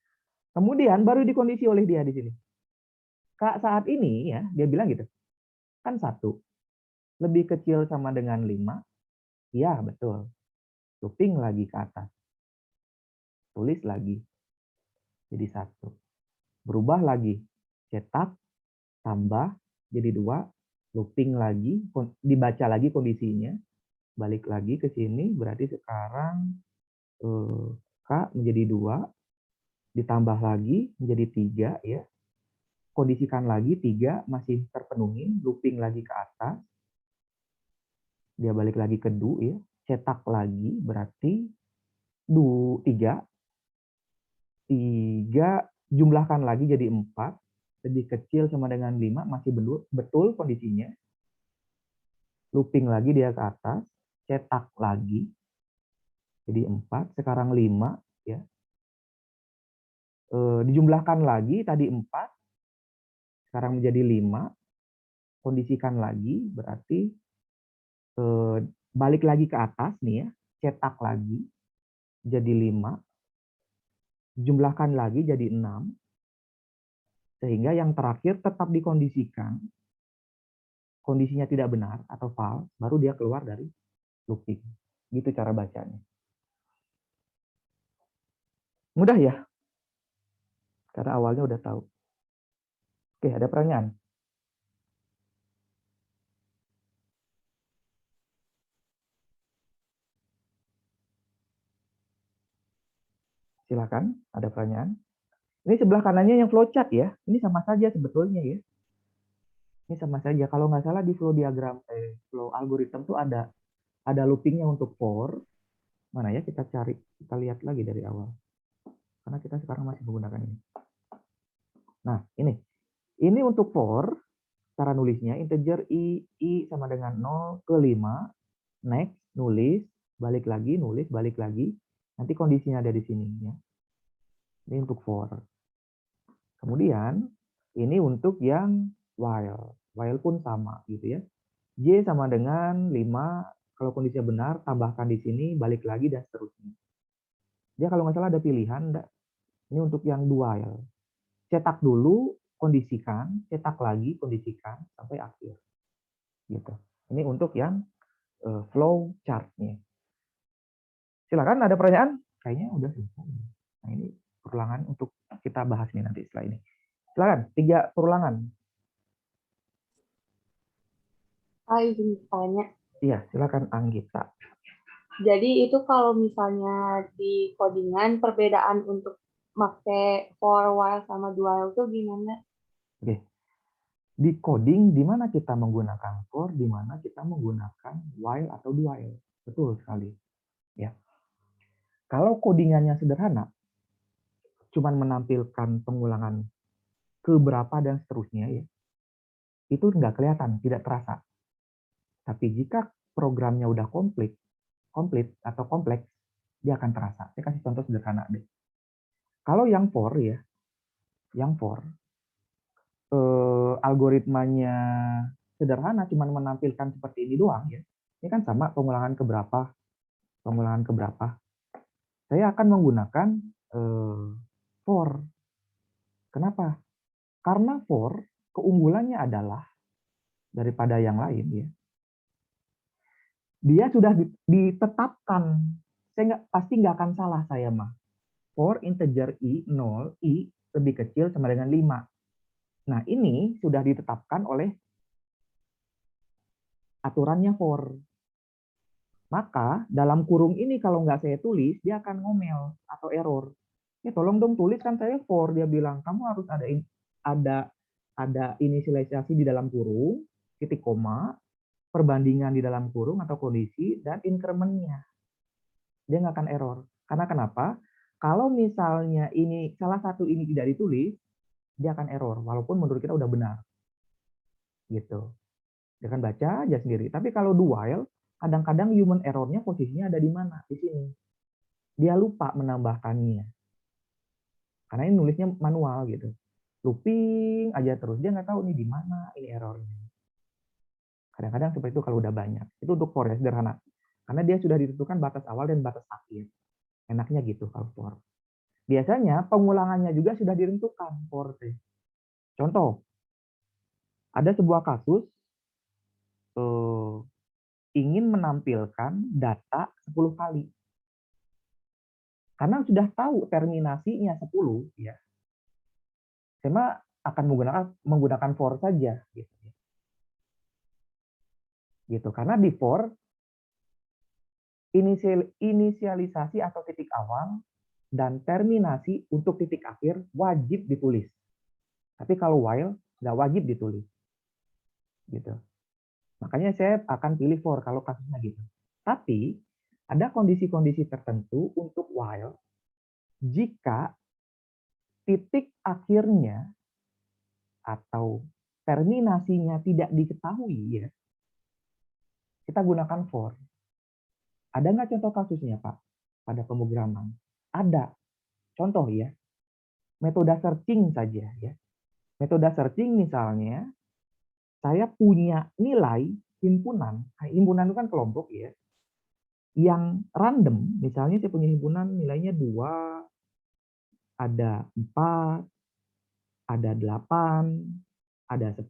Kemudian baru dikondisi oleh dia di sini. K saat ini ya, dia bilang gitu. Kan 1. Lebih kecil sama dengan 5. Iya, betul. Looping lagi ke atas. Tulis lagi. Jadi 1. Berubah lagi. Cetak, tambah, jadi 2. Looping lagi, dibaca lagi kondisinya. Balik lagi ke sini, berarti sekarang K menjadi 2. Ditambah lagi menjadi 3 ya. Kondisikan lagi 3 masih terpenuhi, looping lagi ke atas. Dia balik lagi ke do ya. Cetak lagi berarti 3 jumlahkan lagi jadi 4, lebih kecil sama dengan 5, masih betul kondisinya. Looping lagi dia ke atas, cetak lagi jadi 4, sekarang 5 ya. Dijumlahkan lagi tadi 4, sekarang menjadi 5, kondisikan lagi, berarti balik lagi ke atas nih ya, cetak lagi, jadi 5, jumlahkan lagi jadi 6, sehingga yang terakhir tetap dikondisikan, kondisinya tidak benar atau false, baru dia keluar dari looping. Gitu cara bacanya. Mudah ya? Karena awalnya udah tahu. Oke, ada pertanyaan? Silakan, ada pertanyaan? Ini sebelah kanannya yang flowchart ya. Ini sama saja sebetulnya ya. Ini sama saja. Kalau nggak salah di flow diagram, flow algorithm tuh ada loopingnya untuk for. Mana ya, kita cari, kita lihat lagi dari awal. Karena kita sekarang masih menggunakan ini. Nah, ini untuk for, cara nulisnya integer i sama dengan 0 ke 5, next, nulis, balik lagi, nulis, balik lagi. Nanti kondisinya ada di sini ya. Ini untuk for. Kemudian ini untuk yang while. While pun sama gitu ya. Y sama dengan 5, kalau kondisinya benar, tambahkan di sini, balik lagi, dan seterusnya. Dia kalau nggak salah ada pilihan, enggak. Ini untuk yang while. Cetak dulu, kondisikan, cetak lagi, kondisikan, sampai akhir. Gitu. Ini untuk yang flow chart-nya. Silakan, ada pertanyaan? Kayaknya udah selesai. Nah, ini perulangan untuk kita bahas nih nanti setelah ini. Silakan, 3 perulangan.
Izin tanya.
Iya, silakan Anggita.
Jadi itu kalau misalnya di codingan perbedaan untuk pakai for, while, sama do while itu gimana?
Oke. Di coding, di mana kita menggunakan for, di mana kita menggunakan while atau do while. Betul sekali. Ya. Kalau codingannya sederhana, cuman menampilkan pengulangan keberapa dan seterusnya ya, itu nggak kelihatan, tidak terasa. Tapi jika programnya udah komplit atau kompleks, dia akan terasa. Saya kasih contoh sederhana deh. Kalau yang for ya, algoritmanya sederhana, cuman menampilkan seperti ini doang ya. Ini kan sama pengulangan keberapa. Saya akan menggunakan for. Kenapa? Karena for keunggulannya adalah daripada yang lain ya. Dia sudah ditetapkan. Saya pasti nggak akan salah saya mah. For integer i 0, i lebih kecil sama dengan 5. Nah, ini sudah ditetapkan oleh aturannya for. Maka dalam kurung ini kalau nggak saya tulis, dia akan ngomel atau error. Ya tolong dong tulis, kan saya for. Dia bilang kamu harus ada inisialisasi di dalam kurung, titik koma, perbandingan di dalam kurung atau kondisi, dan increment-nya. Dia nggak akan error. Karena kenapa? Kalau misalnya ini salah satu ini tidak ditulis, dia akan error. Walaupun menurut kita udah benar. Gitu. Dia akan baca aja sendiri. Tapi kalau do while, kadang-kadang human error-nya posisinya ada di mana? Di sini. Dia lupa menambahkannya. Karena ini nulisnya manual gitu. Looping aja terus. Dia nggak tahu nih di mana ini errornya. Kadang-kadang seperti itu kalau udah banyak. Itu untuk for ya, sederhana. Karena dia sudah ditentukan batas awal dan batas akhir. Enaknya gitu kalau for. Biasanya pengulangannya juga sudah ditentukan for. Contoh, ada sebuah kasus ingin menampilkan data 10 kali. Karena sudah tahu terminasinya 10, ya. Saya akan menggunakan for saja gitu. Gitu. Karena di for inisialisasi atau titik awal dan terminasi untuk titik akhir wajib ditulis. Tapi kalau while nggak wajib ditulis. Gitu. Makanya saya akan pilih for kalau kasusnya gitu. Tapi ada kondisi-kondisi tertentu untuk while jika titik akhirnya atau terminasinya tidak diketahui ya, kita gunakan for. Ada nggak contoh kasusnya, Pak? Pada pemrograman? Ada. Contoh ya, metode searching saja ya. Metode searching misalnya, saya punya nilai himpunan. Himpunan itu kan kelompok ya. Yang random, misalnya saya punya himpunan nilainya 2, ada 4, ada 8, ada 10,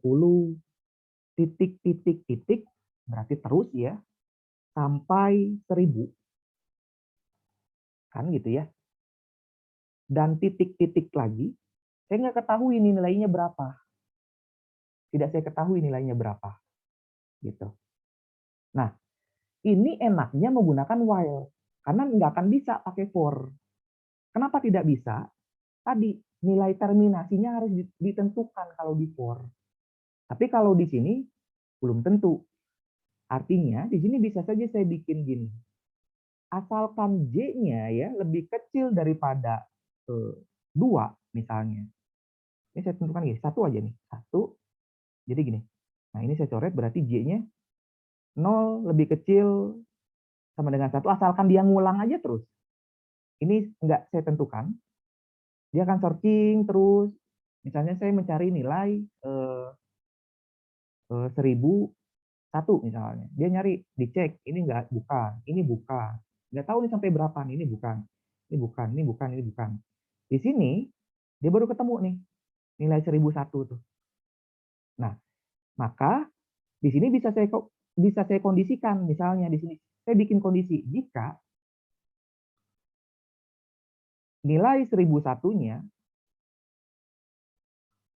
titik, titik, titik, berarti terus ya, sampai 1000. Kan gitu ya. Dan titik-titik lagi, saya nggak ketahui ini nilainya berapa. Tidak saya ketahui nilainya berapa. Gitu. Nah, ini enaknya menggunakan while. Karena nggak akan bisa pakai for. Kenapa tidak bisa? Tadi, nilai terminasinya harus ditentukan kalau di for. Tapi kalau di sini, belum tentu. Artinya, di sini bisa saja saya bikin gini. Asalkan J-nya ya lebih kecil daripada 2 misalnya. Ini saya tentukan gini, 1 aja nih. 1, jadi gini. Nah ini saya coret berarti J-nya 0 lebih kecil sama dengan 1, asalkan dia ngulang aja terus. Ini enggak saya tentukan. Dia akan searching terus. Misalnya saya mencari nilai 1001 misalnya. Dia nyari, dicek, ini enggak, bukan, ini bukan. Enggak tahu nih sampai berapa nih, ini bukan. Ini bukan, ini bukan, ini bukan. Di sini dia baru ketemu nih nilai 1001 tuh. Nah, maka di sini bisa saya kondisikan, misalnya di sini saya bikin kondisi jika nilai 1001-nya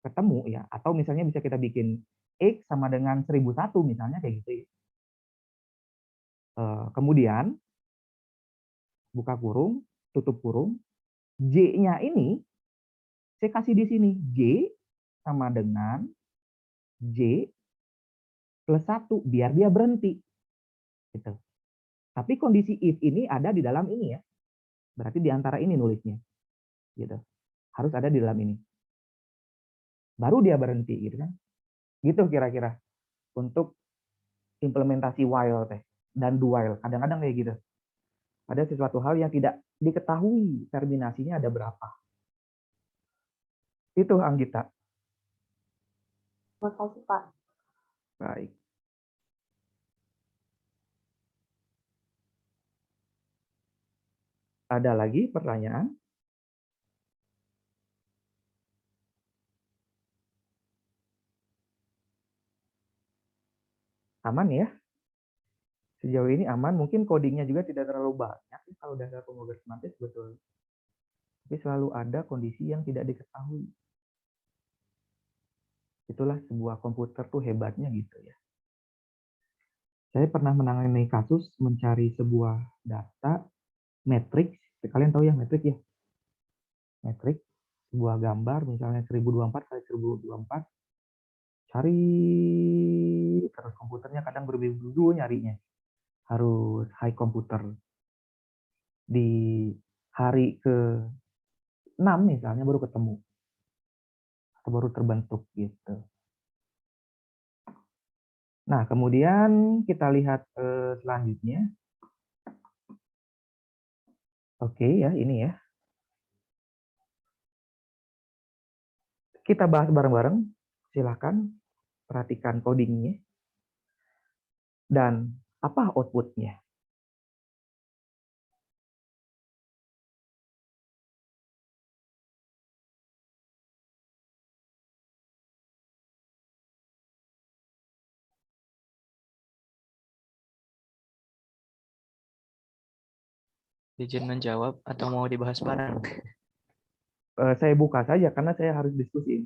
ketemu ya, atau misalnya bisa kita bikin X sama dengan 1001 misalnya kayak gitu ya. Kemudian buka kurung, tutup kurung, J-nya ini saya kasih di sini J sama dengan J plus 1 biar dia berhenti. Gitu. Tapi kondisi if ini ada di dalam ini ya. Berarti di antara ini nulisnya. Gitu. Harus ada di dalam ini. Baru dia berhenti gitu kan. Gitu kira-kira untuk implementasi while teh dan do while. Kadang-kadang kayak gitu. Ada sesuatu hal yang tidak diketahui terminasinya ada berapa. Itu Anggita.
Terima kasih, Pak.
Baik. Ada lagi pertanyaan? Aman ya? Sejauh ini aman. Mungkin codingnya juga tidak terlalu banyak kalau dasar pemrograman semantis, betul. Tapi selalu ada kondisi yang tidak diketahui. Itulah sebuah komputer tuh hebatnya gitu ya. Saya pernah menangani kasus mencari sebuah data matrix. Kalian tahu ya matrix ya? Matrix, sebuah gambar misalnya 1024 kali 1024. Cari terus komputernya kadang berbeda nyarinya. Harus high komputer. Di hari ke-6 misalnya baru ketemu. Atau baru terbentuk gitu. Nah, kemudian kita lihat selanjutnya. Oke ya, ini ya. Kita bahas bareng-bareng. Silakan perhatikan codingnya. Dan apa outputnya.
Izin menjawab atau mau dibahas bareng?
Saya buka saja karena saya harus diskusi.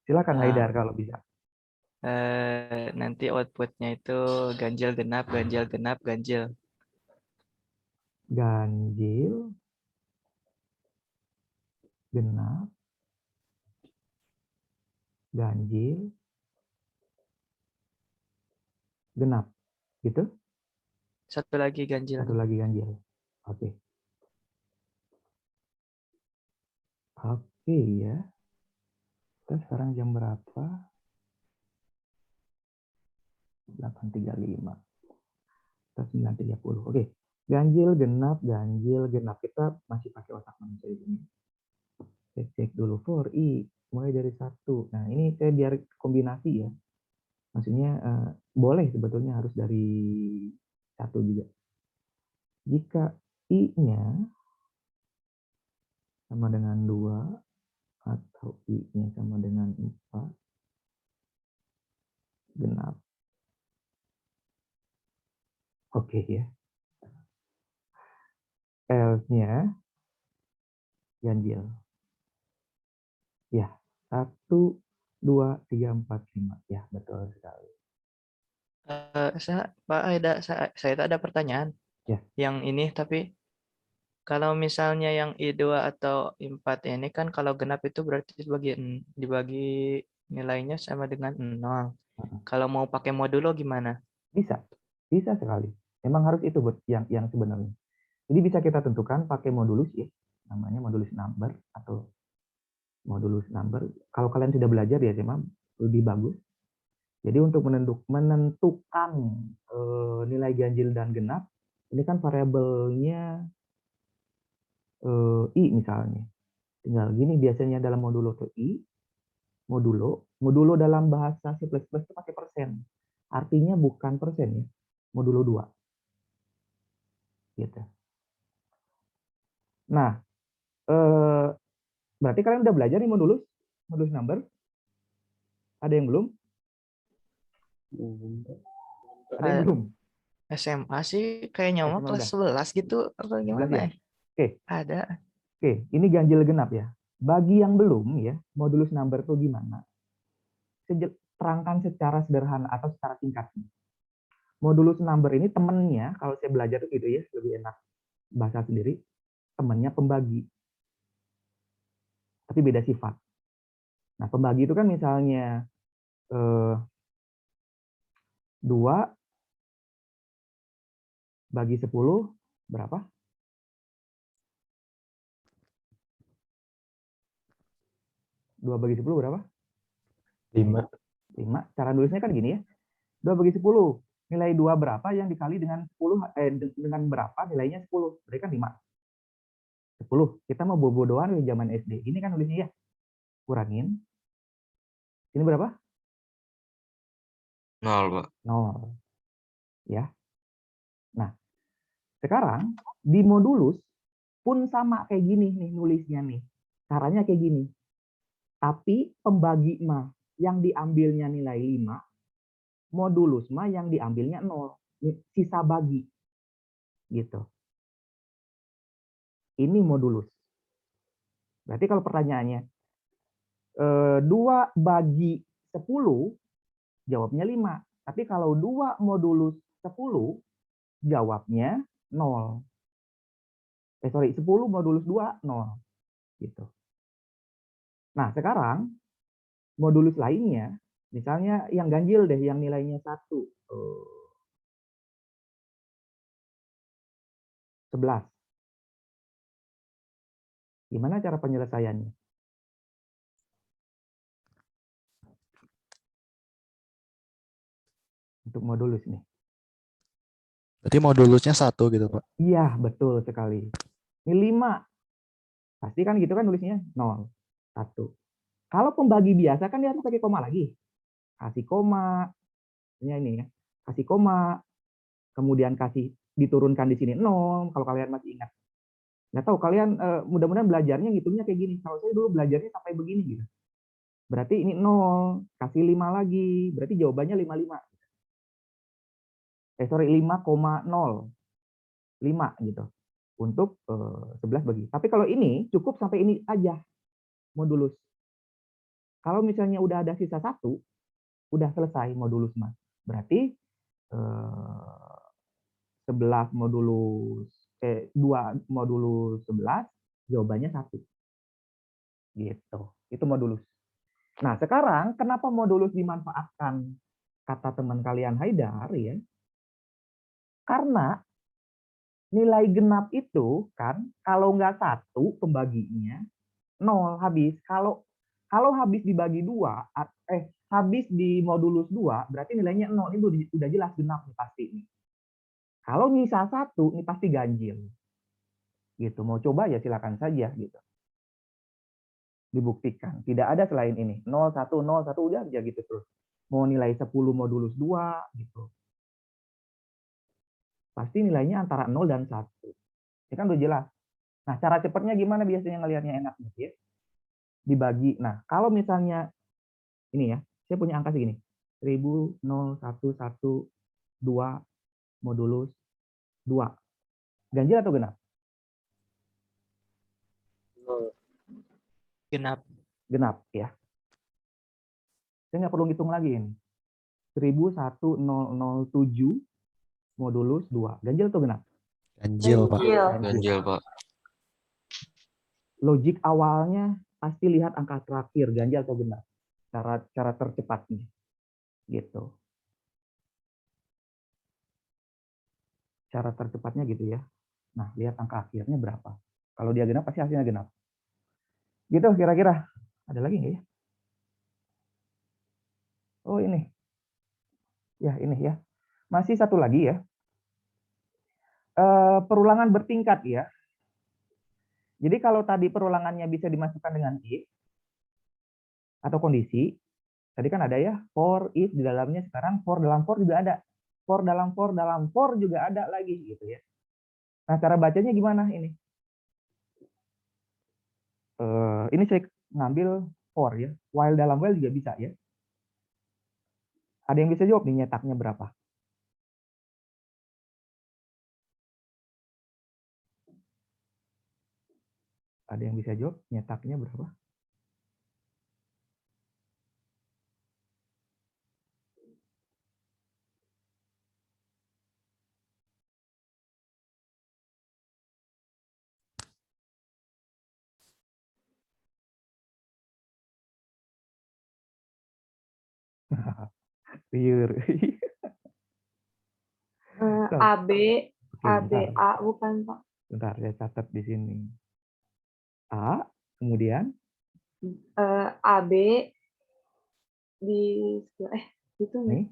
Silakan Haidar kalau bisa.
Nanti outputnya itu ganjil genap, ganjil genap, ganjil.
Ganjil, genap, ganjil, genap. Gitu?
Satu lagi ganjil.
Satu lagi ganjil. Oke. Oke ya. Kita sekarang jam berapa? 8.35. Kita 9.30. Oke. Ganjil, genap, ganjil, genap. Kita masih pakai otak manusia di sini. Cek dulu for I mulai dari 1. Nah, ini saya biar kombinasi ya. Maksudnya boleh sebetulnya harus dari 1 juga. Jika I-nya sama dengan 2 atau I-nya sama dengan 4 genap. Oke ya. Else-nya ganjil. Ya, 1, 2, 3, 4, 5. Ya, betul sekali.
Pak saya ada pertanyaan.
Ya.
Yang ini tapi kalau misalnya yang I2 atau I4 ini kan kalau genap itu berarti dibagi nilainya sama dengan 0. Kalau mau pakai modulo gimana?
Bisa. Bisa sekali. Memang harus itu yang sebenarnya. Jadi bisa kita tentukan pakai modulus ya. Namanya modulus number atau modulus number. Kalau kalian sudah belajar ya SMA lebih bagus. Jadi untuk menentukan nilai ganjil dan genap, ini kan variabelnya I misalnya. Tinggal gini biasanya dalam modulo tuh I, modulo dalam bahasa C++ itu pakai persen. Artinya bukan persen ya, modulo 2. Gitu. Nah, berarti kalian udah belajar nih modulus number? Ada yang belum? Ada yang belum?
SMA sih kayaknya mah
SMA
kelas 11 gitu atau
11
gimana
ya?
ya?
Oke.
Ada.
Oke, ini ganjil genap ya. Bagi yang belum ya, modulus number itu gimana? Terangkan secara sederhana atau secara singkat. Modulus number ini temennya, kalau saya belajar tuh gitu ya, lebih enak bahasa sendiri, temennya pembagi. Tapi beda sifat. Nah, pembagi itu kan misalnya 2 bagi 10 berapa? 2 bagi 10 berapa?
5.
5. Cara nulisnya kan gini ya. 2 bagi 10. Nilai 2 berapa yang dikali dengan 10 dengan berapa nilainya 10. Berarti kan 5. 10. Kita mau bodoh-bodohan di zaman SD. Ini kan nulisnya ya. Kurangin. Ini berapa?
0, Pak.
0. Ya. Nah, sekarang di modulus pun sama kayak gini nih nulisnya nih. Caranya kayak gini. Tapi pembagi mah yang diambilnya nilai 5, modulus mah yang diambilnya 0. Sisa bagi. Gitu. Ini modulus. Berarti kalau pertanyaannya 2 bagi 10, jawabnya 5. Tapi kalau 2 modulus 10, jawabnya 0. 10 modulus 2, 0. Gitu. Nah, sekarang modulus lainnya, misalnya yang ganjil deh, yang nilainya 1. 11. Gimana cara penyelesaiannya? Untuk modulus nih.
Berarti modulusnya 1 gitu, Pak.
Iya, betul sekali. Ini 5. Pasti kan gitu kan nulisnya 0, 1. Kalau pembagi biasa kan dia harus pakai koma lagi. Kasih koma. Ini ya. Kasih koma. Kemudian kasih diturunkan di sini 0. Kalau kalian masih ingat. Nggak tahu kalian mudah-mudahan belajarnya ngitungnya kayak gini. Kalau saya dulu belajarnya sampai begini gitu. Berarti ini 0. Kasih 5 lagi. Berarti jawabannya 55. 5,0. 5 gitu. Untuk 11 bagi. Tapi kalau ini cukup sampai ini aja modulus. Kalau misalnya udah ada sisa 1, udah selesai modulus mas. Berarti 11 modulus 2 modulus 11 jawabannya 1. Gitu. Itu modulus. Nah, sekarang kenapa modulus dimanfaatkan kata teman kalian Haidar ya? Karena nilai genap itu kan kalau nggak 1 pembaginya 0 habis. Kalau habis dibagi 2 habis di modulus 2 berarti nilainya 0. Ini udah jelas genap nih pasti nih. Kalau nyisa 1 ini pasti ganjil. Gitu. Mau coba ya silakan saja gitu. dibuktikan. Tidak ada selain ini. 0, 1, 0, 1 udah aja gitu terus. Mau nilai 10 modulus 2 gitu. Pasti nilainya antara 0 dan 1. Ya kan udah jelas. Nah, cara cepatnya gimana biasanya ngelihatnya enak gitu ya? Dibagi. Nah, kalau misalnya ini ya, saya punya angka segini. 1000, 0, 1, 1, 2 modulus 2. Ganjil atau genap?
Genap.
Genap ya. Saya nggak perlu ngitung lagi ini. 101007 modulus 2. Ganjil atau genap?
Ganjil, Pak.
Ganjil, Pak.
Logik awalnya pasti lihat angka terakhir, ganjil atau genap. Cara tercepatnya. Gitu. Cara tercepatnya gitu ya. Nah, lihat angka akhirnya berapa. Kalau dia genap, pasti hasilnya genap. Gitu kira-kira. Ada lagi nggak ya? Oh ini. Ya ini ya. Masih satu lagi ya. Perulangan bertingkat ya. Jadi kalau tadi perulangannya bisa dimasukkan dengan if atau kondisi, tadi kan ada ya for, if di dalamnya, sekarang for dalam for juga ada. For dalam for juga ada lagi gitu ya. Nah, cara bacanya gimana ini? Ini saya ngambil for ya. While dalam while juga bisa ya. Ada yang bisa jawab nih nyetaknya berapa? Ada yang bisa jawab nyetaknya berapa? Liur.
AB,
Oke, bentar.
ABA bukan Pak.
Bentar, saya catat di sini. A, kemudian
AB di itu
nih.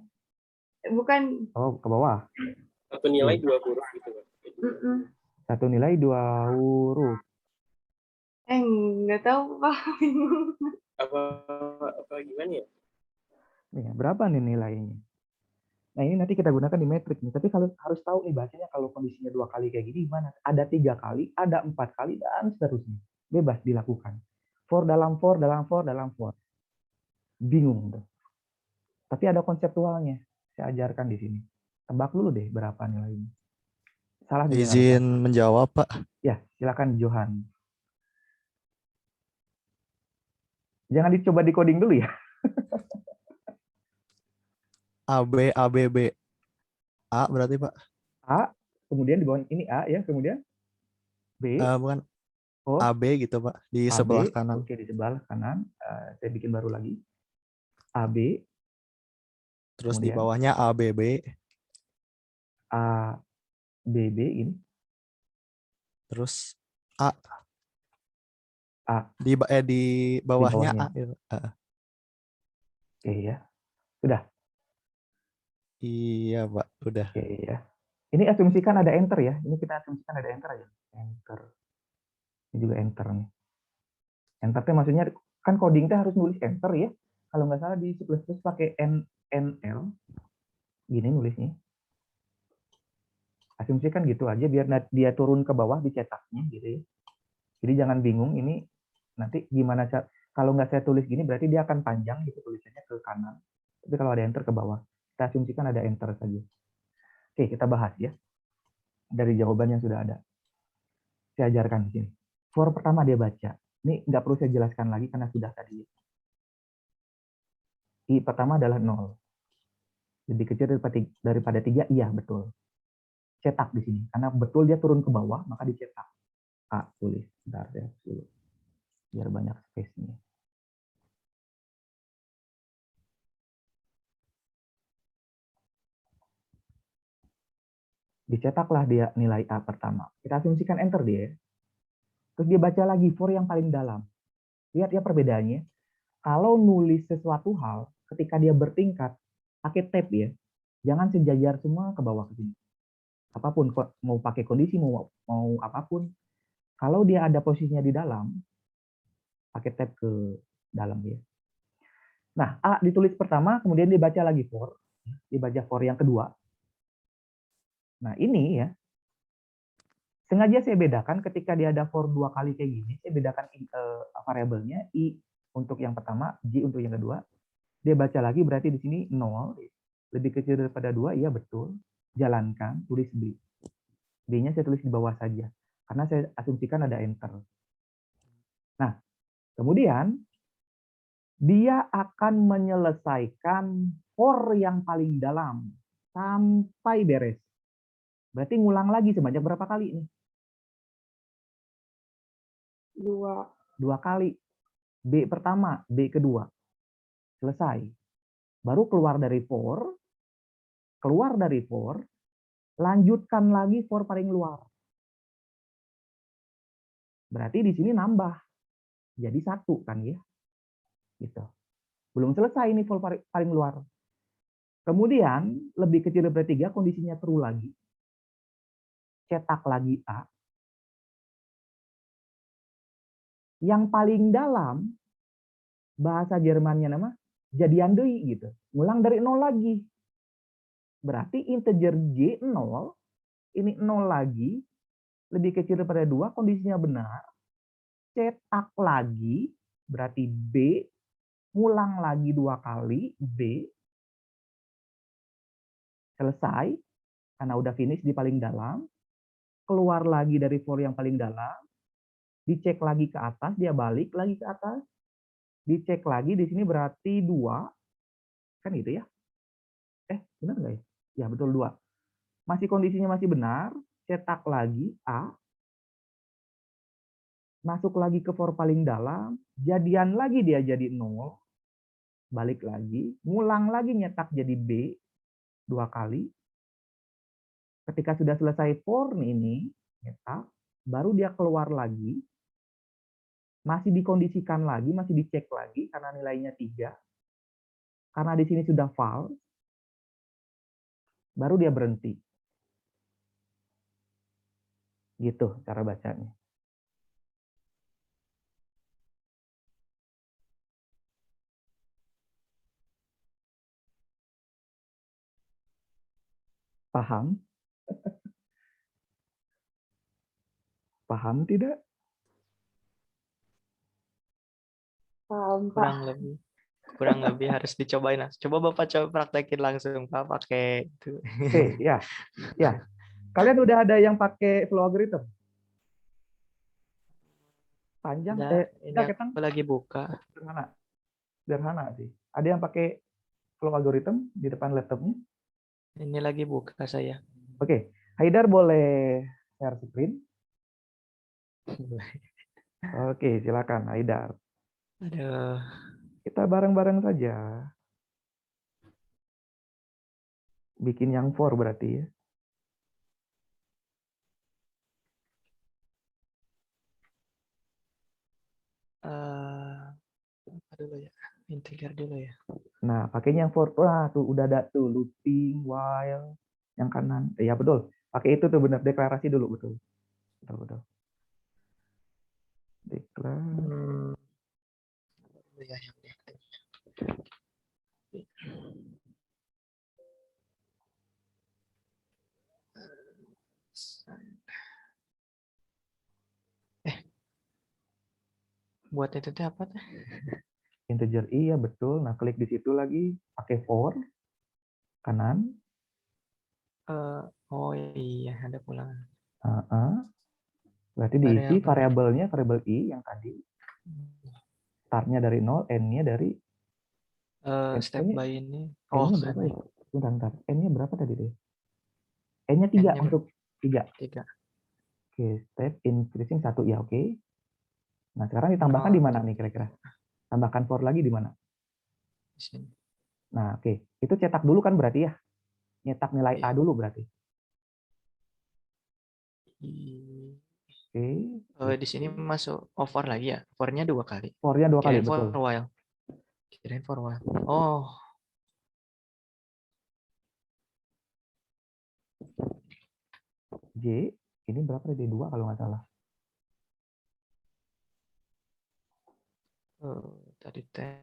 bukan.
Oh, ke bawah.
Satu nilai 2 huruf gitu, Pak.
Satu nilai 2 huruf.
Nggak tahu Pak.
Apa gimana ya?
Nih, berapa nih nilainya? Nah, ini nanti kita gunakan di metrik nih. Tapi kalau harus tahu nih bacanya kalau kondisinya 2 kali kayak gini gimana? Ada 3 kali, ada 4 kali, dan seterusnya. Bebas dilakukan. For dalam for, dalam for, dalam for. Bingung tuh. Tapi ada konseptualnya. Saya ajarkan di sini. Tebak dulu deh berapa nilainya. Salah juga nggak apa-apa.
Izin menjawab, Pak.
Ya, silakan Johan. Jangan dicoba di coding dulu ya.
AB, ABB. A berarti, Pak.
A, kemudian di bawah ini A ya, kemudian B,
Bukan
oh,
AB gitu, Pak. Di
AB,
sebelah kanan.
oke, di sebelah kanan. Saya bikin baru lagi. AB,
Terus di
kemudian
bawahnya ABB.
ABB ini.
Terus A.
A.
Di bawahnya
bawahnya.
A. Gitu.
Oke ya. Sudah.
Iya, Pak. Udah.
Oke ya. Ini asumsikan ada enter ya. Ini kita asumsikan ada enter aja. Enter. Ini juga enter nih. Enter itu maksudnya kan coding harus nulis enter ya. Kalau nggak salah di C++ pakai NL. Gini nulisnya. Asumsikan gitu aja biar dia turun ke bawah dicetaknya gitu ya. Jadi jangan bingung ini nanti gimana kalau nggak saya tulis gini berarti dia akan panjang gitu tulisannya ke kanan. Tapi kalau ada enter ke bawah, kita asumsikan ada enter saja. Oke, kita bahas ya. Dari jawaban yang sudah ada. Saya ajarkan di sini. For pertama dia baca. Ini nggak perlu saya jelaskan lagi karena sudah tadi. I pertama adalah 0. Lebih kecil daripada 3, iya betul. Cetak di sini. Karena betul dia turun ke bawah, maka dicetak. A, tulis. Bentar, ya, dulu. Biar banyak space-nya. Dicetaklah dia nilai A pertama. Kita asumsikan enter dia. Terus dia baca lagi for yang paling dalam. Lihat ya perbedaannya. Kalau nulis sesuatu hal, ketika dia bertingkat, pakai tab ya. Jangan sejajar semua ke bawah ke sini. Apapun, mau pakai kondisi, mau apapun. Kalau dia ada posisinya di dalam, pakai tab ke dalam ya. Nah, A ditulis pertama, kemudian dibaca lagi for, dibaca for yang kedua. Nah, ini ya, sengaja saya bedakan ketika dia ada for 2 kali kayak gini, saya bedakan variabelnya I untuk yang pertama, J untuk yang kedua. Dia baca lagi berarti di sini 0, lebih kecil daripada 2, iya betul. Jalankan, tulis B. B-nya saya tulis di bawah saja, karena saya asumsikan ada enter. Nah, kemudian dia akan menyelesaikan for yang paling dalam sampai beres. Berarti ngulang lagi sebanyak berapa kali nih?
2.
2 kali. B pertama, B kedua. Selesai. Baru keluar dari for, lanjutkan lagi for paling luar. Berarti di sini nambah. Jadi 1 kan ya. Gitu. Belum selesai ini for paling luar. Kemudian lebih kecil dari 3 kondisinya true lagi. Cetak lagi A. Yang paling dalam bahasa Jermannya nama jadian deui gitu. Ngulang dari 0 lagi. Berarti integer J 0, ini 0 lagi, lebih kecil daripada 2, kondisinya benar. Cetak lagi, berarti B, ngulang lagi 2 kali, B, selesai, karena udah finish di paling dalam, keluar lagi dari for yang paling dalam, dicek lagi ke atas, dia balik lagi ke atas, dicek lagi, di sini berarti 2, kan gitu ya? Benar nggak ya? Ya, betul 2. Masih kondisinya masih benar, cetak lagi A, masuk lagi ke for paling dalam, jadian lagi dia jadi 0, balik lagi, ngulang lagi nyetak jadi B 2 kali. Ketika sudah selesai for ini, nyetak, baru dia keluar lagi, masih dikondisikan lagi, masih dicek lagi karena nilainya 3. Karena di sini sudah false, baru dia berhenti. Gitu cara bacanya. Paham? Paham tidak?
Paham, Pak.
kurang lebih harus dicobain. Coba Bapak coba praktekin langsung Pak pakai itu.
Oke, ya. Ya. Kalian udah ada yang pakai flow algorithm? Panjang,
Ini
ketang?
aku lagi buka.
Sederhana sih. Ada yang pakai flow algorithm di depan laptopnya?
Ini lagi buka saya.
Oke, Haidar boleh share screen? Oke, silakan Haidar.
Aduh.
Kita bareng-bareng saja. Bikin yang for berarti ya.
Apa dulu ya? Integer dulu ya.
Nah, pakainya yang for. Wah, tuh udah ada tuh looping, while, yang kanan. Ya betul. Pakai itu tuh benar, deklarasi dulu betul. Betul. Deklarasi.
Ya, yang buat itu tuh apa tuh?
Integer I ya betul. Nah, klik di situ lagi, pakai for kanan.
Oh iya, ada pulangan.
Berarti diisi variabelnya variabel I yang tadi. Startnya dari 0, N-nya dari
step by ini.
N-nya berapa ya? Bentar. N-nya berapa tadi deh? N-nya 3 untuk 3. Oke, step increasing 1 ya, oke. Nah, sekarang ditambahkan di mana nih kira-kira? Tambahkan for lagi di mana?
Di sini.
Nah, oke. Itu cetak dulu kan berarti ya? Nyetak nilai A dulu berarti. Oke.
Di sini masuk over lagi ya? For-nya 2 kali.
For-nya 2 kali, betul.
Kirain for while. Oh.
J, ini berapa tadi? 2 kalau nggak salah.
Tadi teh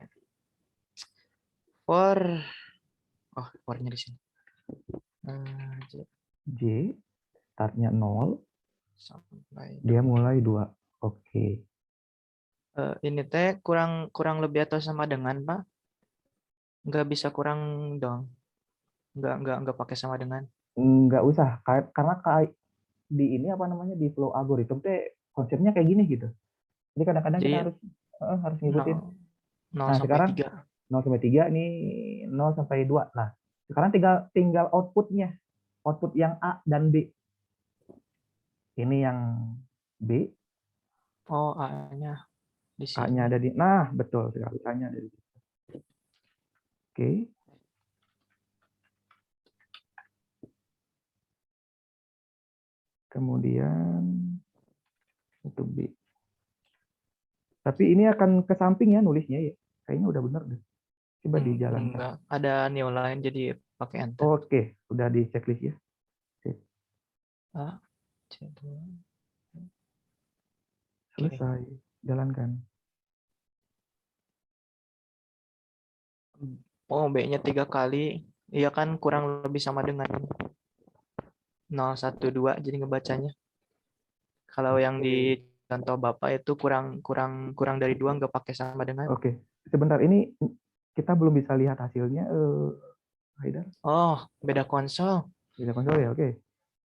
for for-nya di sini.
J startnya 0,
Sampai
dia mulai 2. Oke.
ini teh kurang lebih atau sama dengan, Pak? Nggak bisa kurang dong. Nggak pakai sama dengan.
Nggak usah, karena di ini apa namanya, di flow algorithm teh konsepnya kayak gini gitu. Jadi kadang-kadang kita
Jadi
harus ngikutin.
0
Nah,
sampai
sekarang
3.
0 sampai 3 ini 0 sampai 2. Nah, sekarang tinggal outputnya. Output yang A dan B. Ini yang B,
Oh, A-nya di sini.
A-nya ada di, nah betul sekali, A-nya ada di situ. Oke. Kemudian itu B. Tapi ini akan ke samping ya nulisnya ya. Kayaknya udah bener deh. Coba dijalankan.
Enggak, ada new line jadi pakai enter.
Oke, udah di checklist ya. Sip.
A, C2.
Selesai. Jalankan.
Oh, B-nya 3 kali. Iya kan kurang lebih sama dengan 012 jadi ngebacanya. Kalau yang di contoh Bapak itu kurang dari 2 nggak pakai sama dengan.
Oke. Sebentar, ini kita belum bisa lihat hasilnya. Haidar.
Oh, beda konsol.
Beda konsol ya, oke.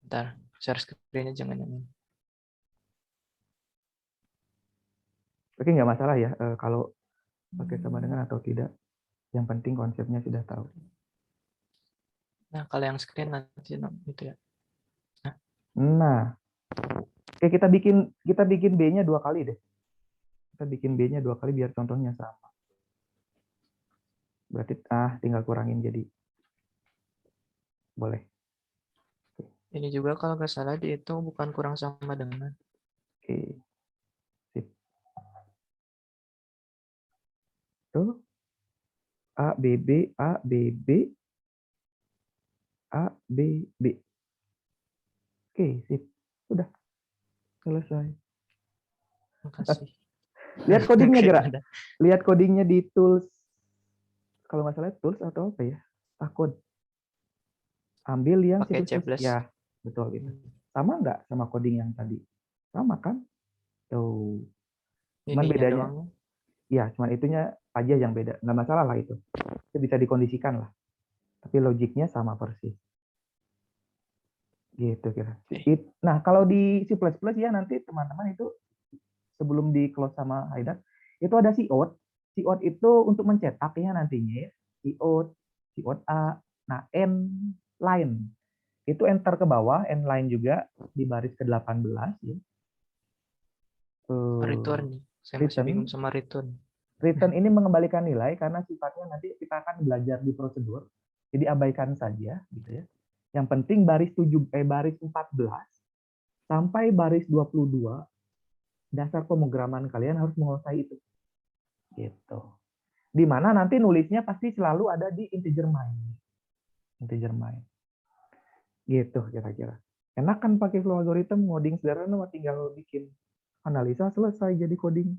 Bentar, share screen-nya jangan yang ini.
Oke, nggak masalah ya kalau pakai sama dengan atau tidak. Yang penting konsepnya sudah tahu.
Nah, kalau yang screen nanti itu ya.
Nah, oke, kita bikin B-nya 2 kali deh. Kita bikin B-nya 2 kali biar contohnya sama. Berarti tinggal kurangin jadi boleh.
Ini juga kalau nggak salah dihitung bukan kurang sama dengan.
Oke. Sip. Tuh. A, B, B, A, B, B. A, B, B. Oke, sip. Sudah. Selesai.
Makasih.
Lihat codingnya,
Oke,
Gera.
udah.
Lihat codingnya di tools. Kalau nggak salah tools atau apa ya? Code. Ambil yang
Pakai
C++.
C++.
Ya, betul gitu. Sama nggak sama coding yang tadi? Sama kan? Tuh. Cuman
Ininya
bedanya,
doang.
ya cuman itunya aja yang beda. Nggak masalah lah itu. Itu bisa dikondisikan lah. Tapi logiknya sama persis. Gitu kira. Nah, kalau di C++ ya nanti teman-teman itu sebelum di close sama Haidar, itu ada cout. Cout itu untuk mencetak ya nantinya ya. Cout A. Nah, N line. Itu enter ke bawah, N line juga di baris ke-18 ya.
Return. Saya masih bingung sama return.
Return ini mengembalikan nilai karena sifatnya nanti kita akan belajar di prosedur. Jadi abaikan saja gitu ya. Yang penting baris 14 sampai baris 22 dasar pemrograman kalian harus menguasai itu. Gitu. Di mana nanti nulisnya pasti selalu ada di integer main. Integer main. Gitu kira-kira. Enak kan pakai flow algorithm, ngoding sederhana tinggal bikin analisa selesai jadi coding.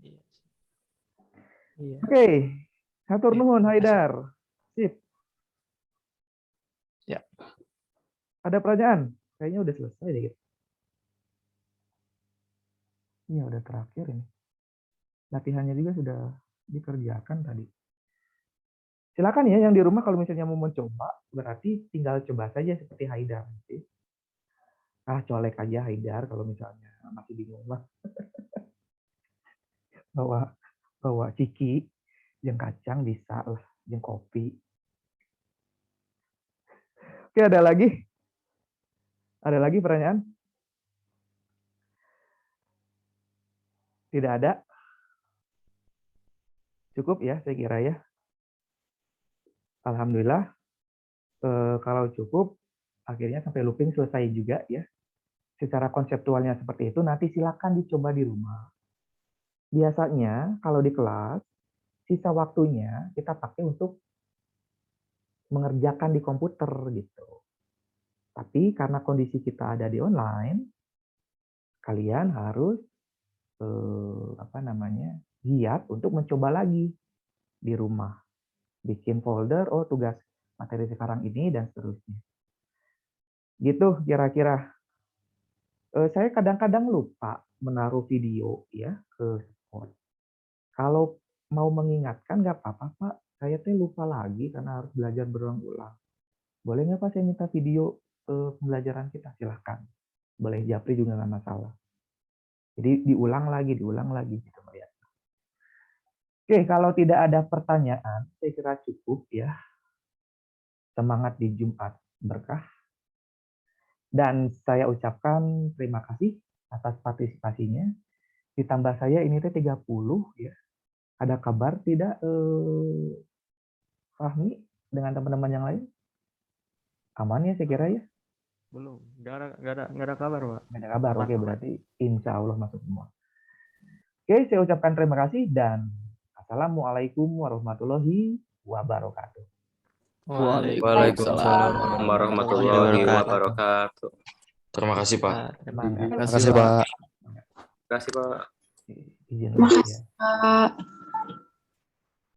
Iya.
Oke. Hatur nuhun Haidar. Sip.
Ya.
Ada pertanyaan? Kayaknya udah selesai deh. Ini udah terakhir ini. Latihannya juga sudah dikerjakan tadi. Silakan ya yang di rumah kalau misalnya mau mencoba, berarti tinggal coba saja seperti Haidar. Colek aja Haidar kalau misalnya masih bingung lah. bawa ciki, yang kacang bisa lah, yang kopi. Oke, ada lagi? Ada lagi pertanyaan? Tidak ada? Cukup ya, saya kira ya. Alhamdulillah. Kalau cukup, akhirnya sampai looping selesai juga ya. Secara konseptualnya seperti itu, nanti silakan dicoba di rumah. Biasanya kalau di kelas, sisa waktunya kita pakai untuk mengerjakan di komputer gitu. Tapi karena kondisi kita ada di online, kalian harus giat untuk mencoba lagi di rumah. Bikin folder, oh tugas materi sekarang ini, dan seterusnya. Gitu kira-kira. Saya kadang-kadang lupa menaruh video ya ke Spot. Kalau mau mengingatkan nggak apa-apa Pak, saya tuh lupa lagi karena harus belajar berulang-ulang. Boleh nggak Pak saya minta video pembelajaran kita? Silahkan. Boleh japri juga nggak masalah. Jadi diulang lagi gitu Mbak ya. Oke, kalau tidak ada pertanyaan, saya kira cukup ya. Semangat di Jumat berkah. Dan saya ucapkan terima kasih atas partisipasinya. Ditambah saya ini teh 30 ya. Ada kabar tidak Fahmi dengan teman-teman yang lain? Aman ya saya kira ya?
Belum, nggak ada kabar, Pak.
Nggak ada kabar, oke berarti insya Allah masuk semua. Oke, saya ucapkan terima kasih dan Assalamualaikum warahmatullahi wabarakatuh.
Waalaikumsalam warahmatullahi wabarakatuh. Terima kasih Pak.
Terima kasih Pak.
Terima kasih Pak.
Izin
Makasih,
ya.
Pak.